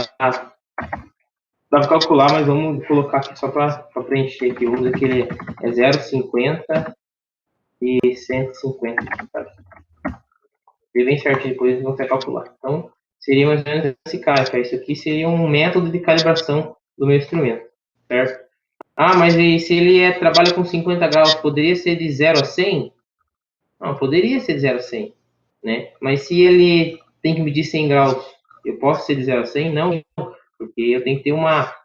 Dá para calcular, mas vamos colocar aqui só para preencher aqui. Vamos dizer que ele é 0,50 e 150. Tá? Vê bem certinho, depois você vai calcular. Então, seria mais ou menos esse cara. Isso aqui seria um método de calibração do meu instrumento, certo? Ah, mas e se ele trabalha com 50 graus, poderia ser de 0 a 100? Não, poderia ser de 0 a 100. né? Mas se ele tem que medir 100 graus, eu posso ser de 0 a 100? Não, porque eu tenho que ter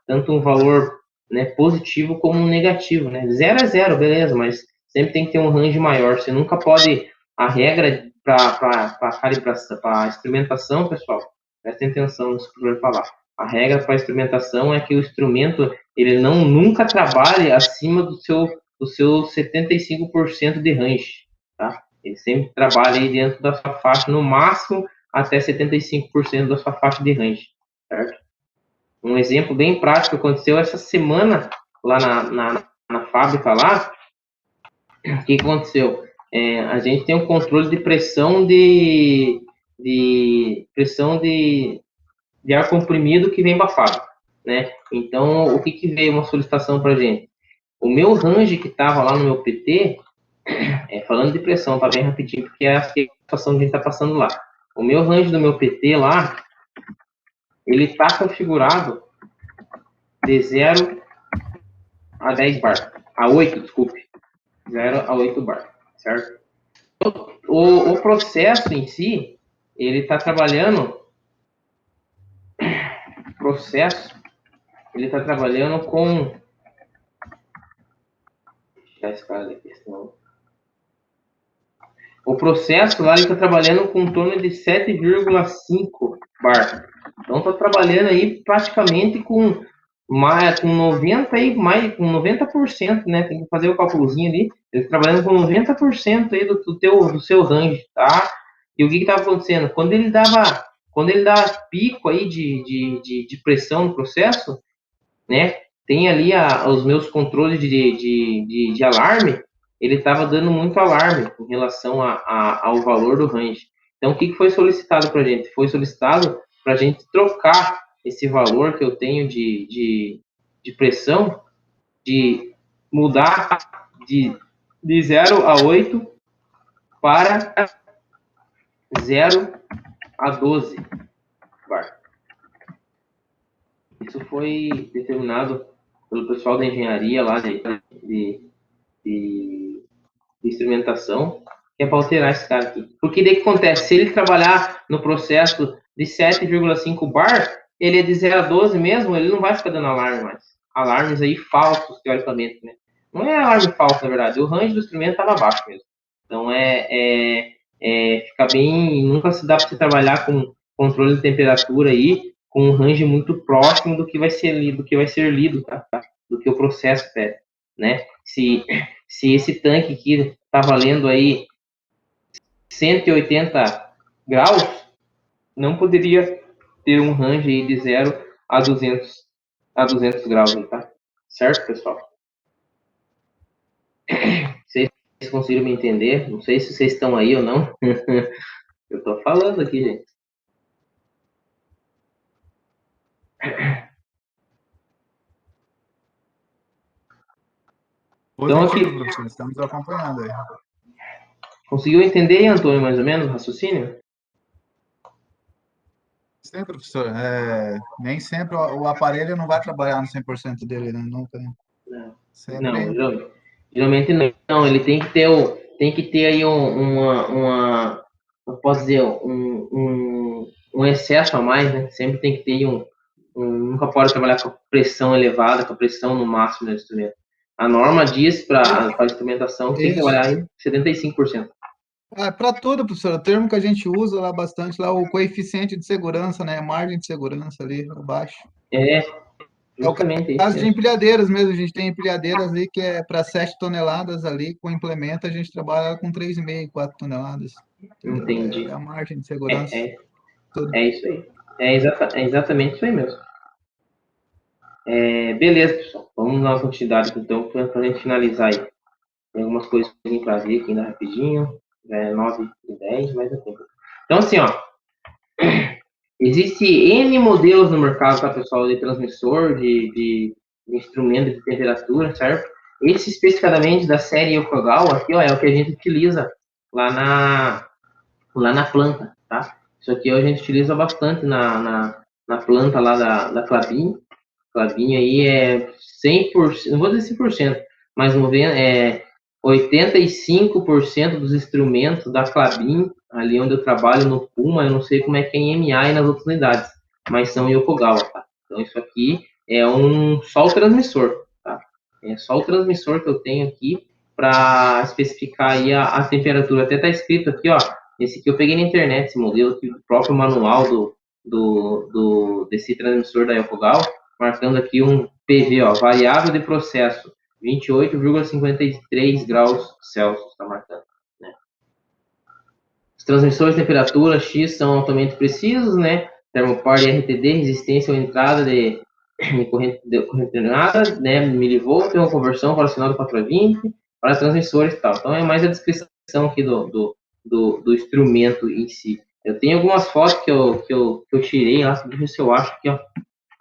tanto um valor, né, positivo como um negativo, né? 0 é 0, beleza, mas sempre tem que ter um range maior. Você nunca pode... A regra para instrumentação, pessoal, prestem atenção nisso que eu vou falar. A regra para instrumentação é que o instrumento ele nunca trabalhe acima do seu 75% de range, tá? Ele sempre trabalha aí dentro da sua faixa, no máximo até 75% da sua faixa de range, certo? Um exemplo bem prático aconteceu essa semana lá na fábrica lá. O que aconteceu? A gente tem um controle de pressão de ar comprimido que vem para a fábrica, né? Então, o que veio uma solicitação para a gente? O meu range que estava lá no meu PT, falando de pressão, tá bem rapidinho, porque é a situação que a gente está passando lá. O meu range do meu PT lá, ele está configurado de 0 a 10 bar. A 8, desculpe. 0 a 8 bar, certo? O processo em si, ele está trabalhando... ele está trabalhando com... Deixa esse cara daqui, senão... O processo lá, ele está trabalhando com em torno de 7,5 bar. Então, está trabalhando aí praticamente com 90 e mais, com 90%, né? Tem que fazer o cálculozinho ali. Ele está trabalhando com 90% aí do seu range, tá? E o que estava acontecendo? Quando ele dava pico aí de pressão no processo, né? Tem ali os meus controles de alarme, ele estava dando muito alarme em relação ao valor do range. Então, o que foi solicitado para a gente? Foi solicitado para a gente trocar esse valor que eu tenho de pressão, de mudar de 0 a 8 para 0 a 12 bar. Isso foi determinado pelo pessoal da engenharia lá de instrumentação, que é para alterar esse cara aqui. Porque daí que acontece? Se ele trabalhar no processo de 7,5 bar, ele é de 0 a 12 mesmo, ele não vai ficar dando alarme mais. Alarmes aí falsos, teoricamente, né? Não é alarme falso, na verdade. O range do instrumento estava baixo mesmo. Então, fica bem... Nunca se dá para você trabalhar com controle de temperatura aí, com um range muito próximo do que vai ser lido, tá? Do que o processo pede, né? Se esse tanque aqui está valendo aí 180 graus, não poderia ter um range aí de 0 a 200 graus, tá? Certo, pessoal? Vocês conseguiram me entender? Não sei se vocês estão aí ou não. Eu tô falando aqui, gente. Então, aqui, professor, estamos acompanhando aí. Conseguiu entender, Antônio, mais ou menos, o raciocínio? Sim, professor. Nem sempre o aparelho não vai trabalhar no 100% dele, né? Nunca, né? Sempre... Não, geralmente não. Ele tem que ter aí não posso dizer, um excesso a mais, né? Sempre tem que ter nunca pode trabalhar com pressão elevada, com a pressão no máximo do instrumento. A norma diz para a instrumentação que tem que trabalhar em 75%. Para tudo, professor, o termo que a gente usa lá bastante, lá, o coeficiente de segurança, né? A margem de segurança ali, abaixo. Justamente o caso de empilhadeiras mesmo, a gente tem empilhadeiras ali que é para 7 toneladas ali, com implemento a gente trabalha com 3,5, 4 toneladas. Entendi. É a margem de segurança. É isso aí. É exatamente isso aí mesmo. Beleza, pessoal. Vamos dar uma continuidade então, para a gente finalizar aí. Tem algumas coisas para ver aqui ainda rapidinho. 9h10, mais a tempo. Então, assim, ó. Existe N modelos no mercado, tá, pessoal, de transmissor, de instrumento de temperatura, certo? Esse especificadamente da série Yokogawa aqui, ó, é o que a gente utiliza lá na planta, tá? Isso aqui a gente utiliza bastante na planta lá da Klabin. Klabin aí é 100%, não vou dizer 100%, mas 85% dos instrumentos da Klabin ali onde eu trabalho no Puma, eu não sei como é que é em MA e nas outras unidades, mas são Yokogawa, tá? Então isso aqui é só o transmissor, tá? É só o transmissor que eu tenho aqui para especificar aí a temperatura. Até tá escrito aqui, ó, esse aqui eu peguei na internet, esse modelo aqui, do próprio manual desse transmissor da Yokogawa, marcando aqui um PV, ó, variável de processo, 28,53 graus Celsius, tá marcando. Os transmissores de temperatura X são altamente precisos, né? Termopar e RTD, resistência ou entrada de corrente alternada, né? Milivolt, tem uma conversão para o sinal do 420 para transmissores e tal. Então é mais a descrição aqui do instrumento em si. Eu tenho algumas fotos que eu tirei lá, deixa eu ver se eu acho aqui, ó.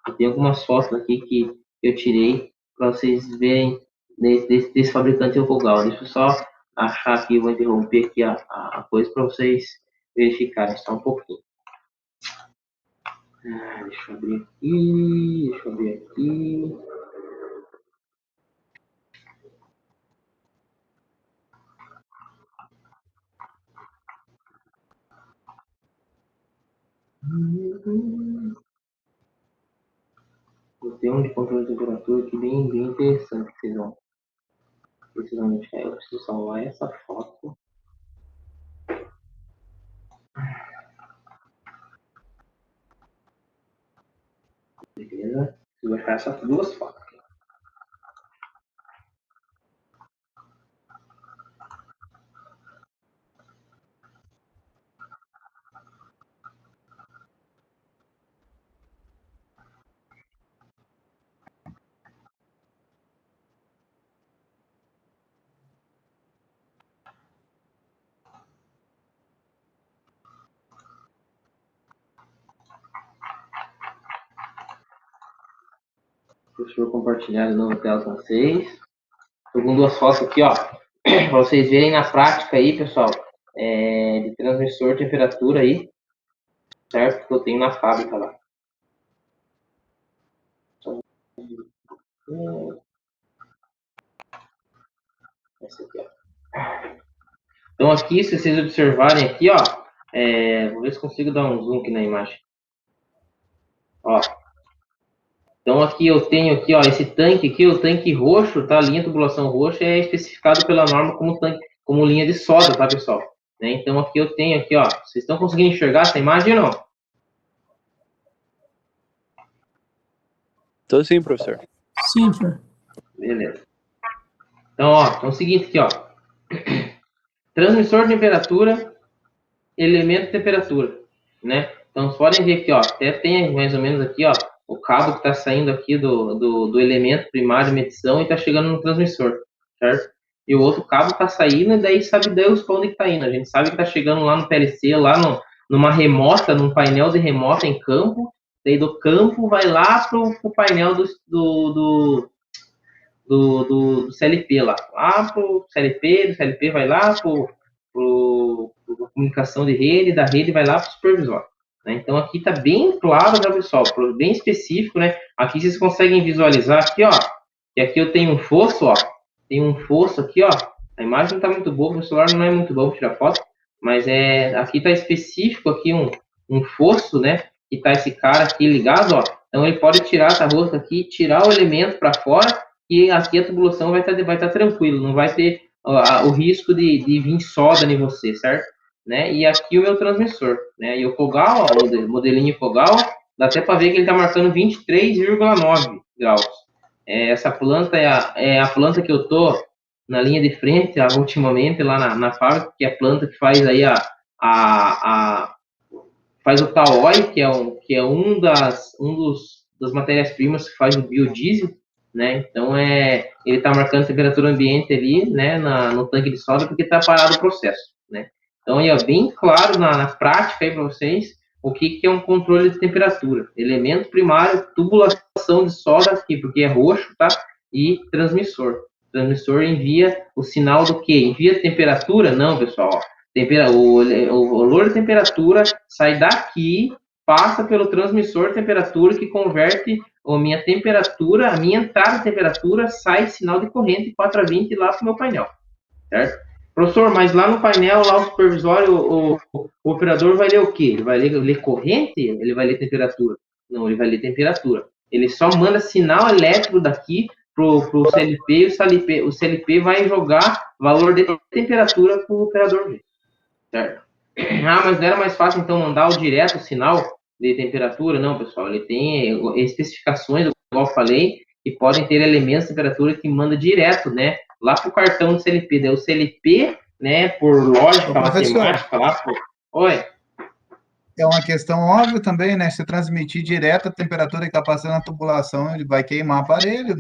Eu tenho algumas fotos aqui que eu tirei para vocês verem desse fabricante Yokogawa. Deixa eu só achar aqui, vou interromper aqui a coisa para vocês verificarem só um pouquinho. Deixa eu abrir aqui. Eu tenho um de controle de temperatura aqui bem interessante que vocês vão deixar. Eu preciso salvar essa foto. Beleza? Preciso achar essas duas fotos. Deixa eu compartilhar de novo a tela com vocês. Estou com duas fotos aqui, ó, para vocês verem na prática aí, pessoal, de transmissor temperatura aí, certo? Que eu tenho na fábrica lá. Esse aqui, ó. Então aqui, se vocês observarem aqui, ó, vou ver se consigo dar um zoom aqui na imagem. Ó. Então aqui eu tenho aqui, ó, esse tanque aqui, o tanque roxo, tá? A linha tubulação roxa é especificado pela norma como linha de solda, tá, pessoal? Né? Então aqui eu tenho aqui, ó, vocês estão conseguindo enxergar essa imagem ou não? Tô sim, professor. Sim, professor. Beleza. Então, ó, então é o seguinte aqui, ó. Transmissor de temperatura, elemento de temperatura, né? Então, vocês podem ver aqui, ó, até tem mais ou menos aqui, ó, o cabo que está saindo aqui do elemento primário de medição e está chegando no transmissor, certo? E o outro cabo está saindo e daí sabe Deus para onde está indo. A gente sabe que está chegando lá no PLC, lá numa remota, num painel de remota em campo, daí do campo vai lá pro painel do CLP lá pro CLP, do CLP vai lá pro comunicação de rede, da rede vai lá pro supervisor. Né? Então aqui está bem claro, né, pessoal, bem específico, né? Aqui vocês conseguem visualizar aqui, ó, que aqui eu tenho um fosso, ó, tem um fosso aqui, ó. A imagem não está muito boa, o celular não é muito bom para tirar foto, mas aqui está específico aqui um fosso, né? Que está esse cara aqui ligado, ó. Então ele pode tirar essa rosca aqui, tirar o elemento para fora e aqui a tubulação vai estar tranquilo, não vai ter o risco de vir soda em você, certo? Né? E aqui o meu transmissor, né? E o Yokogawa, o modelinho Yokogawa, dá até para ver que ele está marcando 23,9 graus. Essa planta é a planta que eu tô na linha de frente ultimamente lá na fábrica, que é a planta que faz aí faz o Taoi, que é das matérias-primas que faz o biodiesel, né? Então ele está marcando temperatura ambiente ali, né, no tanque de solda, porque está parado o processo, né? Então é bem claro na prática aí para vocês o que é um controle de temperatura. Elemento primário, tubulação de solda aqui, porque é roxo, tá? E transmissor. O transmissor envia o sinal do quê? Envia temperatura? Não, pessoal. O valor de temperatura sai daqui, passa pelo transmissor de temperatura que converte a minha temperatura, a minha entrada de temperatura, sai sinal de corrente 420 lá para o meu painel, certo? Professor, mas lá no painel, lá o supervisório, o operador vai ler o quê? Ele vai ler corrente? Ele vai ler temperatura? Não, ele vai ler temperatura. Ele só manda sinal elétrico daqui pro CLP e o CLP vai jogar valor de temperatura pro operador ver. Certo? Ah, mas não era mais fácil então mandar o direto sinal de temperatura? Não, pessoal, ele tem especificações, igual eu falei, que podem ter elementos de temperatura que manda direto, né? Lá pro cartão do CLP. Daí o CLP, né, por lógica matemática lá, Oi. É uma questão óbvia também, né? Se transmitir direto a temperatura que está passando na tubulação, ele vai queimar o aparelho,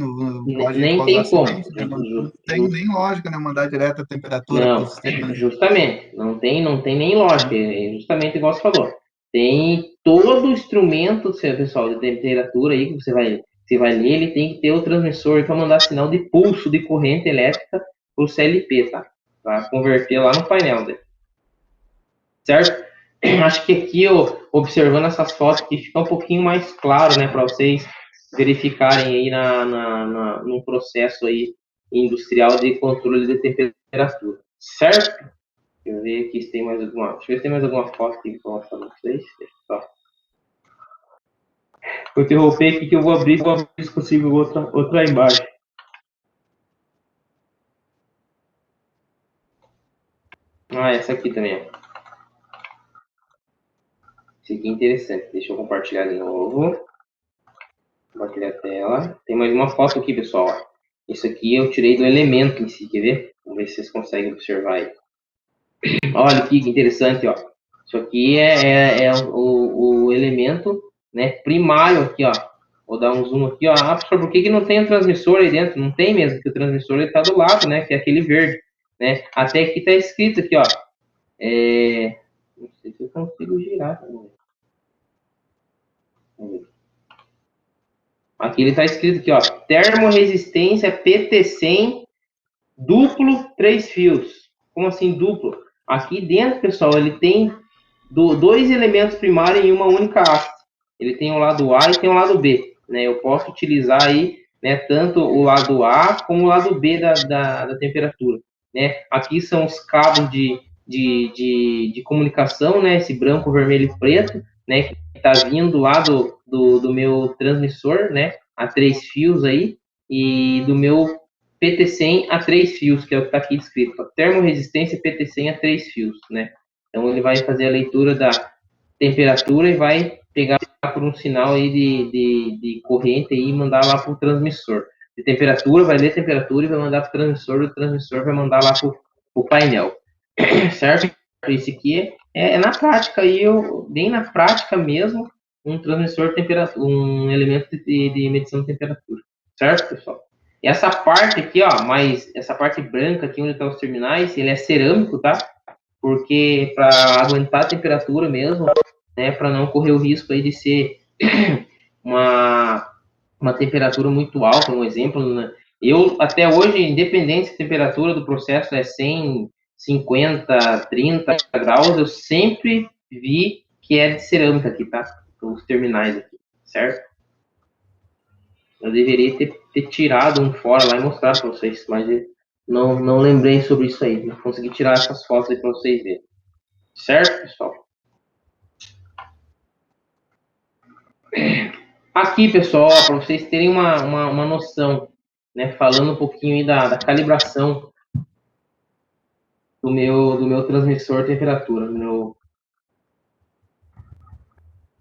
pode Nem causar tem como. acidente, né? Não tem nem lógica, né? Mandar direto a temperatura para o sistema. Justamente. Não tem nem lógica. É justamente igual você falou. Tem todo o instrumento, pessoal, de temperatura aí que você vai ler, ele tem que ter o transmissor para mandar sinal de pulso de corrente elétrica para o CLP, tá? Para converter lá no painel dele. Certo? Acho que aqui, observando essas fotos, aqui fica um pouquinho mais claro, né, para vocês verificarem aí num processo aí industrial de controle de temperatura. Certo? Deixa eu ver aqui se tem mais alguma. Deixa eu ver se tem mais alguma foto aqui para mostrar para vocês. Deixa eu só. Vou interromper aqui que eu vou abrir se possível outra imagem. Ah, essa aqui também, ó. Isso aqui é interessante. Deixa eu compartilhar de novo. Compartilhar a tela. Tem mais uma foto aqui, pessoal. Isso aqui eu tirei do elemento em si, quer ver? Vamos ver se vocês conseguem observar aí. Olha aqui que interessante, ó. Isso aqui é o elemento, né, primário aqui, ó. Vou dar um zoom aqui, ó. Ah, professor, por que não tem um transmissor aí dentro? Não tem mesmo, porque o transmissor está do lado, né, que é aquele verde, né. Até aqui está escrito aqui, ó. Não sei se eu consigo girar. Aqui ele está escrito aqui, ó. Termoresistência PT100 duplo 3 fios. Como assim duplo? Aqui dentro, pessoal, ele tem dois elementos primários em uma única haste. Ele tem o lado A e tem o lado B. Né? Eu posso utilizar aí, né, tanto o lado A como o lado B da temperatura. Né? Aqui são os cabos de comunicação, né? Esse branco, vermelho e preto, né? Que está vindo lá do meu transmissor, né? A 3 fios aí, e do meu PT100 a 3 fios, que é o que está aqui escrito. Termoresistência PT100 a 3 fios, né? Então ele vai fazer a leitura da temperatura e vai pegar por um sinal aí de corrente aí e mandar lá para o transmissor. De temperatura, vai ler temperatura e vai mandar para o transmissor vai mandar lá para o painel. Certo? Isso aqui é na prática, aí bem na prática mesmo, um transmissor de temperatura, um elemento de medição de temperatura. Certo, pessoal? E essa parte aqui, ó, essa parte branca aqui onde estão os terminais, ele é cerâmico, tá? Porque para aguentar a temperatura mesmo, né, para não correr o risco aí de ser uma temperatura muito alta, um exemplo, né? Eu, até hoje, independente se a temperatura do processo é 100, 50, 30 graus, eu sempre vi que é de cerâmica aqui, tá? Os terminais aqui, certo? Eu deveria ter tirado um fora lá e mostrado para vocês, mas não lembrei sobre isso aí. Não consegui tirar essas fotos aí para vocês verem. Certo, pessoal? Aqui, pessoal, para vocês terem uma noção, né, falando um pouquinho aí da calibração do meu transmissor de temperatura.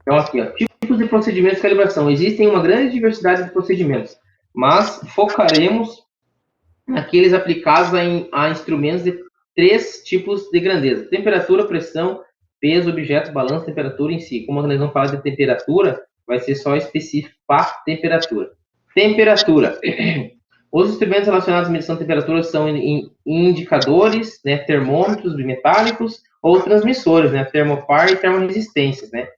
Então, aqui, ó, tipos de procedimentos de calibração. Existem uma grande diversidade de procedimentos, mas focaremos naqueles aplicados a instrumentos de 3 tipos de grandeza: temperatura, pressão, peso, objeto, balanço, temperatura em si. Como nós vamos falar de temperatura, vai ser só específico para temperatura. Temperatura. Os instrumentos relacionados à medição de temperatura são indicadores, né, termômetros bimetálicos ou transmissores, né, termopar e termoresistências, né?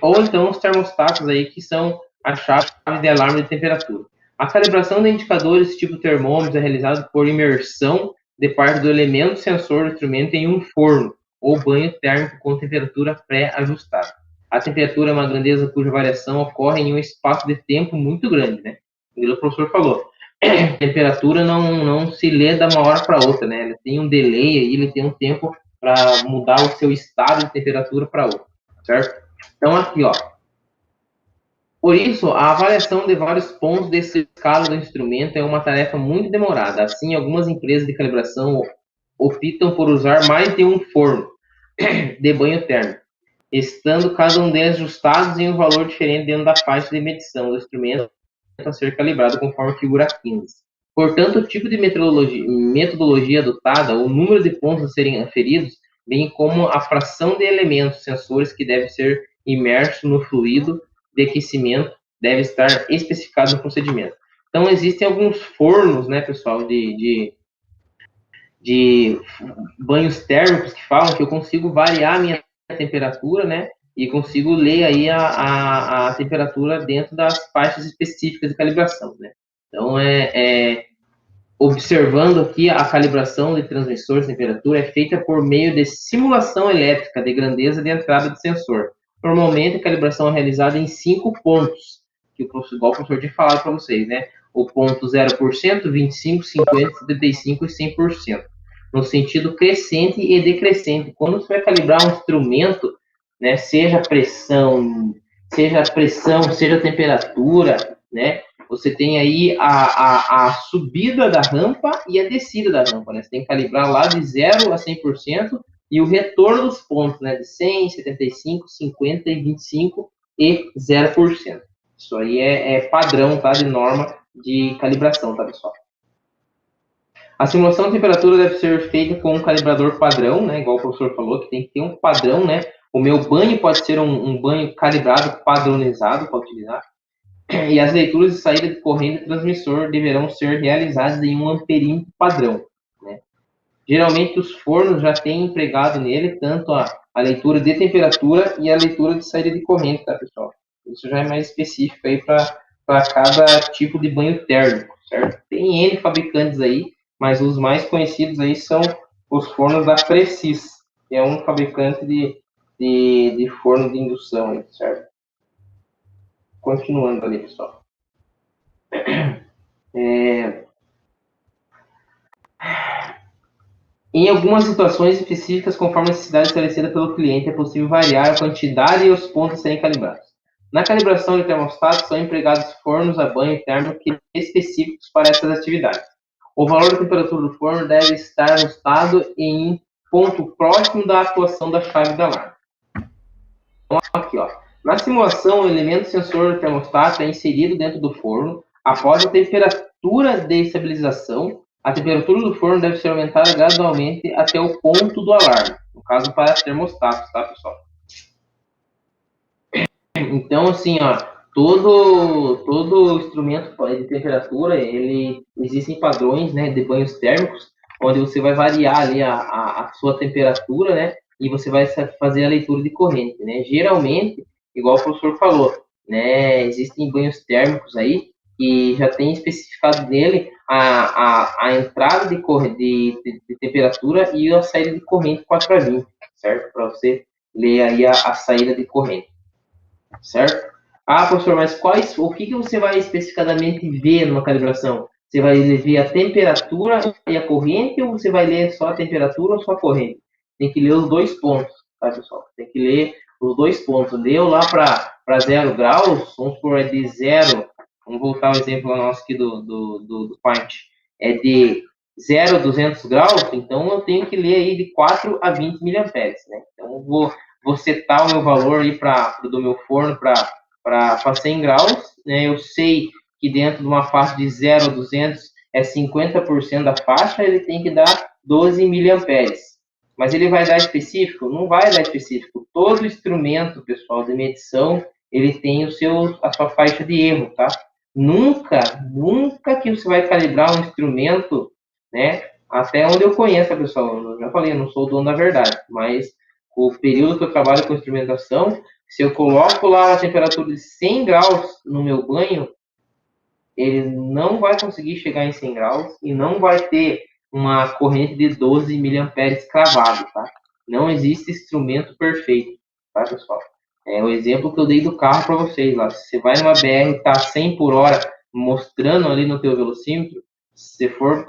Ou então os termostatos aí, que são a chave de alarme de temperatura. A calibração de indicadores tipo termômetros é realizada por imersão de parte do elemento sensor do instrumento em um forno ou banho térmico com temperatura pré-ajustada. A temperatura é uma grandeza cuja variação ocorre em um espaço de tempo muito grande, né? O professor falou. a temperatura não se lê de uma hora para outra, né? Ele tem um delay aí, ele tem um tempo para mudar o seu estado de temperatura para outro, certo? Então, aqui, ó. Por isso, a avaliação de vários pontos desse escala do instrumento é uma tarefa muito demorada. Assim, algumas empresas de calibração optam por usar mais de um forno de banho térmico, estando cada um deles ajustados em um valor diferente dentro da faixa de medição do instrumento a ser calibrado conforme a figura 15. Portanto, o tipo de metodologia adotada, o número de pontos a serem aferidos, bem como a fração de elementos sensores que deve ser imerso no fluido de aquecimento, deve estar especificado no procedimento. Então, existem alguns fornos, né, pessoal, de banhos térmicos que falam que eu consigo variar a minha temperatura, né, e consigo ler aí a temperatura dentro das faixas específicas de calibração, né. Então, observando aqui a calibração de transmissores de temperatura é feita por meio de simulação elétrica de grandeza de entrada de sensor. Normalmente, a calibração é realizada em 5 pontos, que igual o professor tinha falado para vocês, né? O ponto 0%, 25%, 50%, 75% e 100%. No sentido crescente e decrescente. Quando você vai calibrar um instrumento, né, seja pressão, seja temperatura, né? Você tem aí a subida da rampa e a descida da rampa, né? Você tem que calibrar lá de 0 a 100% e o retorno dos pontos, né? De 100, 75, 50 e 25 e 0%. Isso aí é padrão, tá? De norma de calibração, tá, pessoal? A simulação de temperatura deve ser feita com um calibrador padrão, né? Igual o professor falou, que tem que ter um padrão, né? O meu banho pode ser um banho calibrado, padronizado para utilizar. E as leituras de saída de corrente do transmissor deverão ser realizadas em um amperímetro padrão, né? Geralmente, os fornos já têm empregado nele tanto a leitura de temperatura e a leitura de saída de corrente, tá, pessoal? Isso já é mais específico aí para cada tipo de banho térmico, certo? Tem N fabricantes aí, mas os mais conhecidos aí são os fornos da Precis, que é um fabricante de forno de indução aí, certo? Continuando ali, pessoal. Em algumas situações específicas, conforme a necessidade estabelecida pelo cliente, é possível variar a quantidade e os pontos a serem calibrados. Na calibração de termostatos, são empregados fornos a banho térmico específicos para essas atividades. O valor da temperatura do forno deve estar ajustado em um ponto próximo da atuação da chave da alarme. Então, aqui, ó. Na simulação, o elemento sensor do termostato é inserido dentro do forno. Após a temperatura de estabilização, a temperatura do forno deve ser aumentada gradualmente até o ponto do alarme. No caso, para termostatos, tá, pessoal? Então, assim, ó, todo instrumento de temperatura, existem padrões, né, de banhos térmicos, onde você vai variar ali a sua temperatura, né, e você vai fazer a leitura de corrente, né. Geralmente, igual o professor falou, né, existem banhos térmicos aí que já tem especificado nele a entrada de temperatura e a saída de corrente 4 a 20, certo? Para você ler aí a saída de corrente, certo? Ah, professor, mas o que você vai especificadamente ver numa calibração? Você vai ver a temperatura e a corrente ou você vai ler só a temperatura ou só a corrente? Tem que ler os dois pontos, tá, pessoal? Tem que ler os dois pontos. Leu lá para 0 graus, vamos supor, é de 0, vamos voltar ao exemplo nosso aqui do Paint, é de 0 a 200 graus, então eu tenho que ler aí de 4 a 20 miliamperes, né? Então eu vou setar o meu valor aí do meu forno para 100 graus, né? Eu sei que dentro de uma faixa de 0 a 200 é 50% da faixa, ele tem que dar 12 miliamperes. Mas ele vai dar específico? Não vai dar específico. Todo instrumento, pessoal, de medição, ele tem a sua faixa de erro, tá? Nunca que você vai calibrar um instrumento, né? Até onde eu conheço, pessoal, eu já falei, eu não sou o dono da verdade, mas o período que eu trabalho com instrumentação, se eu coloco lá a temperatura de 100 graus no meu banho, ele não vai conseguir chegar em 100 graus e não vai ter uma corrente de 12 miliamperes cravado, tá? Não existe instrumento perfeito, tá, pessoal? É o exemplo que eu dei do carro para vocês lá. Se você vai numa BR e tá 100 por hora mostrando ali no teu velocímetro, se for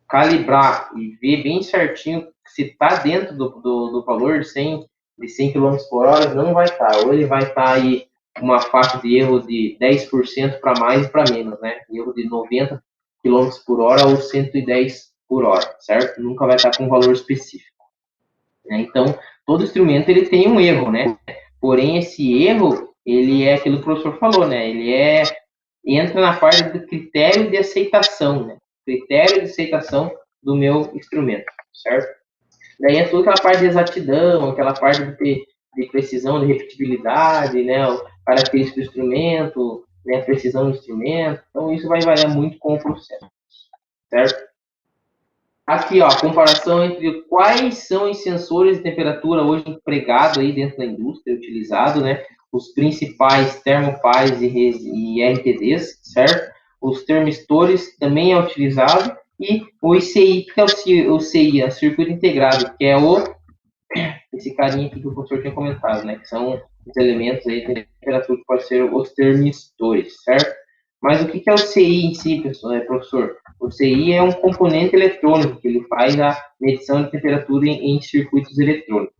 calibrar e ver bem certinho se está dentro do valor de 100 km por hora, não vai estar. Ou ele vai estar aí uma faixa de erro de 10% para mais e para menos, né? Erro de 90 km por hora ou 110 por hora, certo? Nunca vai estar com um valor específico. Né? Então, todo instrumento ele tem um erro, né? Porém, esse erro, ele é aquilo que o professor falou, né? Entra na parte do critério de aceitação, né? Critério de aceitação do meu instrumento, certo? Daí é toda aquela parte de exatidão, aquela parte de precisão, de repetibilidade, né? Característica do instrumento, né? A precisão do instrumento. Então, isso vai variar muito com o processo, certo? Aqui, ó, a comparação entre quais são os sensores de temperatura hoje empregados aí dentro da indústria, utilizado, né? Os principais termopares e RTDs, certo? Os termistores também é utilizado e o ICI, que é o CI, Circuito Integrado, que é esse carinha aqui que o professor tinha comentado, né? Que são os elementos aí de temperatura que pode ser os termistores, certo? Mas o que é o CI em si, professor? O CI é um componente eletrônico que ele faz a medição de temperatura em circuitos eletrônicos,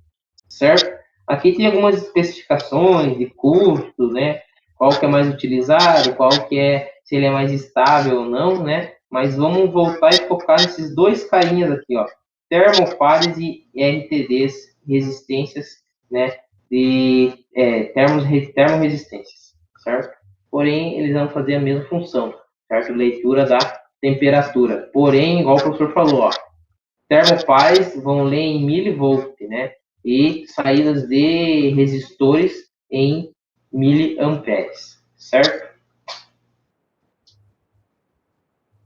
certo? Aqui tem algumas especificações de custo, né? Qual que é mais utilizado, se ele é mais estável ou não, né? Mas vamos voltar e focar nesses dois carinhas aqui, ó. Termopares e RTDs, resistências, né? De termorresistências, certo? Porém, eles vão fazer a mesma função, certo? Leitura da temperatura. Porém, igual o professor falou, ó, termopares vão ler em milivolt, né? E saídas de resistores em miliamperes, certo?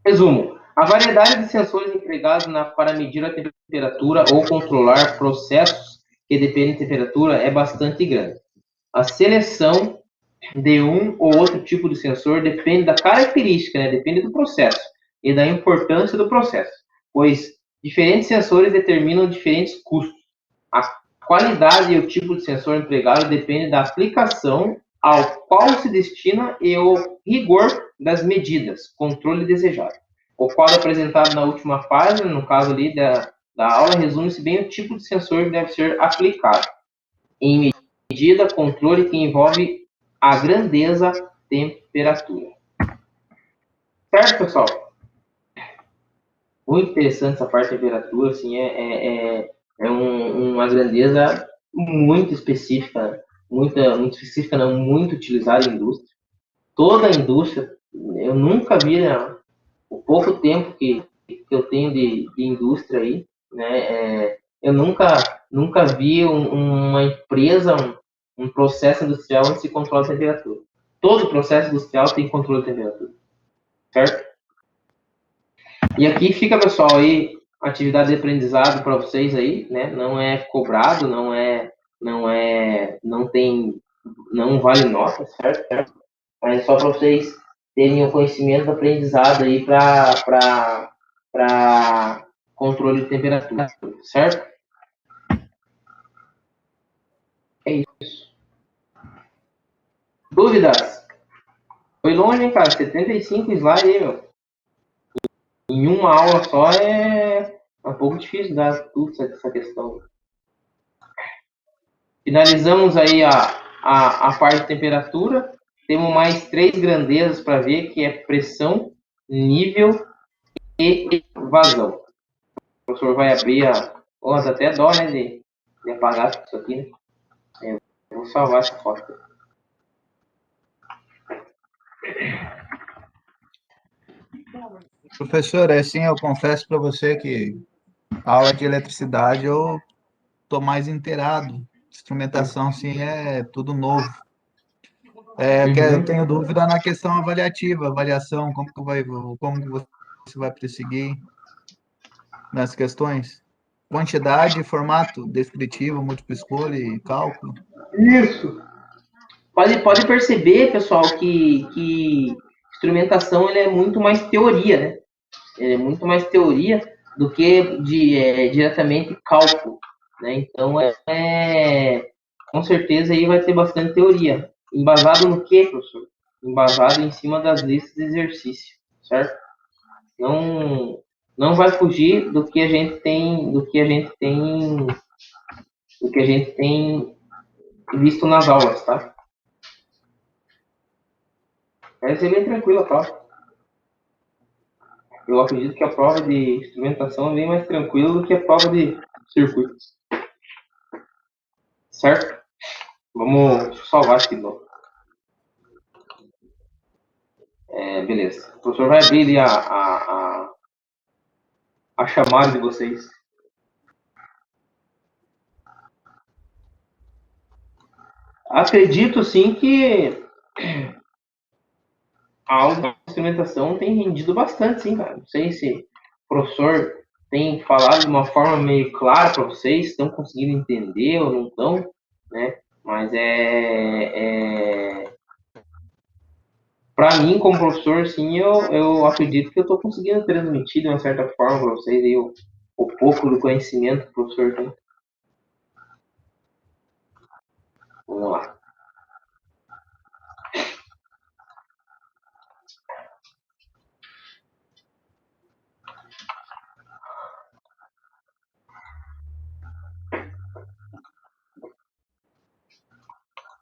Resumo. A variedade de sensores empregados para medir a temperatura ou controlar processos que dependem de temperatura é bastante grande. A seleção de um ou outro tipo de sensor depende da característica, né? Depende do processo e da importância do processo, pois diferentes sensores determinam diferentes custos. A qualidade e o tipo de sensor empregado depende da aplicação ao qual se destina e o rigor das medidas, controle desejado. O quadro apresentado na última página, no caso ali da aula, resume-se bem o tipo de sensor que deve ser aplicado. Em medida, controle que envolve a grandeza, temperatura. Certo, pessoal? Muito interessante essa parte de temperatura, assim, uma grandeza muito específica, muito específica, não, muito utilizada em indústria. Toda a indústria, eu nunca vi, né, o pouco tempo que eu tenho de indústria aí, né, eu nunca vi uma empresa, um processo industrial onde se controla a temperatura. Todo processo industrial tem controle de temperatura, certo? E aqui fica, pessoal, aí atividade de aprendizado para vocês aí, né? Não é cobrado, não vale nota, certo? Mas só para vocês terem o conhecimento do aprendizado aí para controle de temperatura, certo? É isso. Dúvidas? Foi longe, hein, cara? 75 slides aí, meu. Em uma aula só é um pouco difícil dar tudo essa questão. Finalizamos aí a parte de temperatura. Temos mais 3 grandezas para ver, que é pressão, nível e vazão. O professor vai abrir dá até dó, né, de apagar isso aqui, né? Eu vou salvar essa foto. Professor, assim, eu confesso para você que a aula de eletricidade eu tô mais inteirado. Instrumentação, sim, é tudo novo. Eu tenho dúvida na questão avaliativa, avaliação, como você vai perseguir nas questões? Quantidade, formato descritivo, múltipla escolha e cálculo? Isso. Pode perceber, pessoal, que instrumentação ele é muito mais teoria, né? Ele é muito mais teoria do que diretamente cálculo, né? Então, com certeza aí vai ter bastante teoria. Embasado no quê, professor? embasado em cima das listas de exercício, certo? Não vai fugir do que a gente tem, visto nas aulas, tá? Vai ser bem tranquila a prova. Eu acredito que a prova de instrumentação é bem mais tranquila do que a prova de circuitos. Certo? Vamos salvar aqui, não. Beleza. O professor vai abrir ali a chamada de vocês. Acredito sim que a aula de instrumentação tem rendido bastante, sim, cara. Não sei se o professor tem falado de uma forma meio clara para vocês, estão conseguindo entender ou não estão, né? Mas para mim, como professor, sim, eu acredito que eu estou conseguindo transmitir de uma certa forma para vocês aí o pouco do conhecimento que o professor tem. Vamos lá.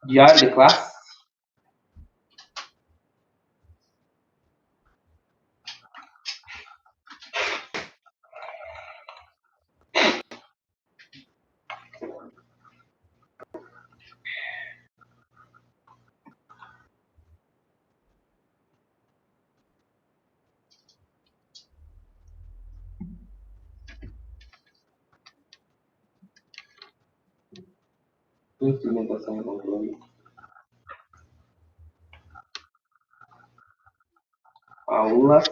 Diário de classe. Instrumentação e controle. Aula.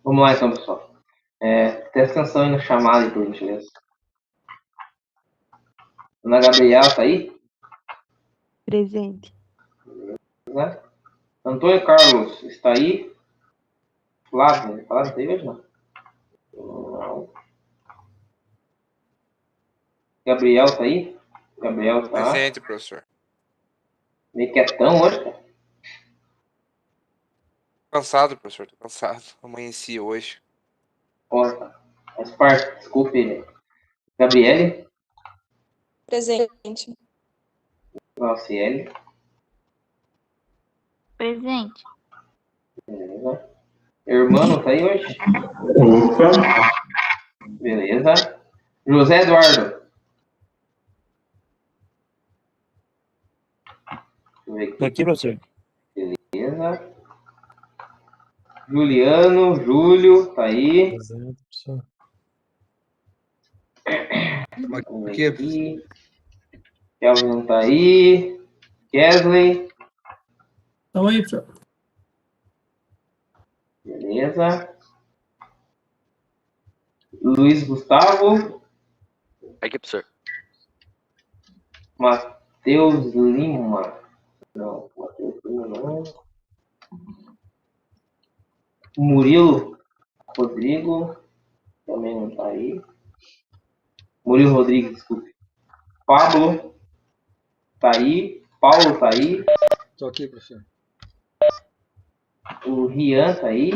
Vamos lá então, pessoal. Presta atenção aí na chamada, por gentileza. Ana Gabriela, tá aí? Presente. Né? Antônio Carlos, está aí? Flávio, Flávio, está aí hoje não? Não. Gabriel, tá aí? Gabriel, tá. Presente, professor. Meio quietão hoje, cara. Cansado, professor. Tô cansado. Amanheci hoje. Porra, faz parte, desculpe. Gabriele, Presente. Glauciele, Presente. beleza. Irmão, tá aí hoje? Opa! Beleza. José Eduardo. Deixa eu ver aqui. Tô aqui, professor. Beleza. Juliano, Júlio, tá aí. Presente, professor. Vamos ver aqui. Kelvin tá aí. Kesley, Tamo aí, professor. beleza. Luiz Gustavo. Aqui, professor. Matheus Lima. Não, Matheus Lima não. Murilo Rodrigo. Também não tá aí. Murilo Rodrigues, desculpe. Pablo tá aí. Paulo tá aí. Tô aqui, professor. O Rian tá aí.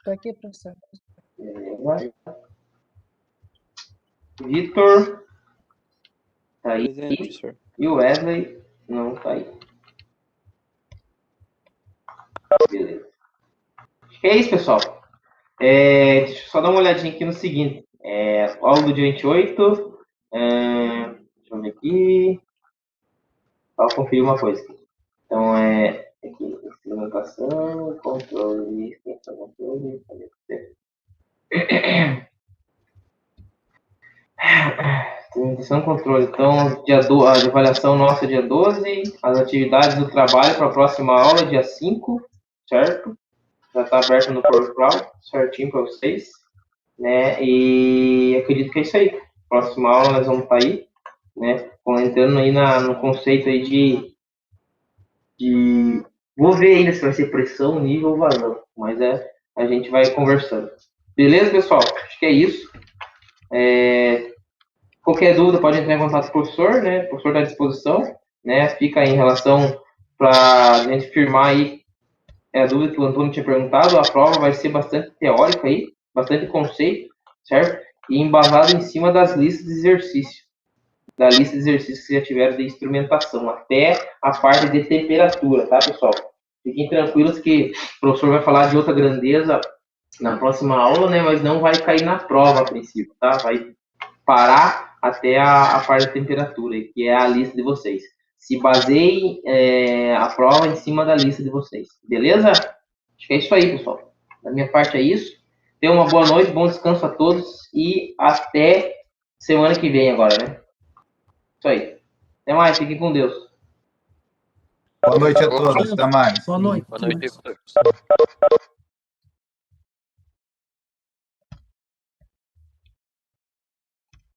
Tô aqui, professor. Beleza. Vitor tá aí. Presente, professor. E o Wesley não tá aí. Beleza. É isso, pessoal. Deixa eu só dar uma olhadinha aqui no seguinte. Aula do dia 28. Deixa eu ver aqui. Só conferir uma coisa aqui. Então, aqui, Implementação, controle, controle. Implementação e controle. Então, a avaliação nossa é dia 12, as atividades do trabalho para a próxima aula, dia 5, certo? Já está aberto no portal, certinho para vocês, né? E acredito que é isso aí. Próxima aula nós vamos estar aí, né? Entrando aí no conceito aí de... Vou ver ainda se vai ser pressão, nível ou vazão, mas a gente vai conversando. Beleza, pessoal? Acho que é isso. Qualquer dúvida pode entrar em contato com o professor, né? O professor está à disposição, né? Fica em relação para a gente firmar aí a dúvida que o Antônio tinha perguntado. A prova vai ser bastante teórica aí, bastante conceito, certo? E embasado em cima das listas de exercício, da lista de exercícios que vocês já tiveram de instrumentação, até a parte de temperatura, tá, pessoal? Fiquem tranquilos que o professor vai falar de outra grandeza na próxima aula, né? Mas não vai cair na prova a princípio, tá? Vai parar até a parte da temperatura, que é a lista de vocês. Se baseiem a prova em cima da lista de vocês, beleza? Acho que é isso aí, pessoal. Da minha parte é isso. Tenham uma boa noite, bom descanso a todos e até semana que vem agora, né? Isso aí. Até mais, fiquem com Deus. Boa noite a todos, até mais. Boa noite. Boa noite, professor.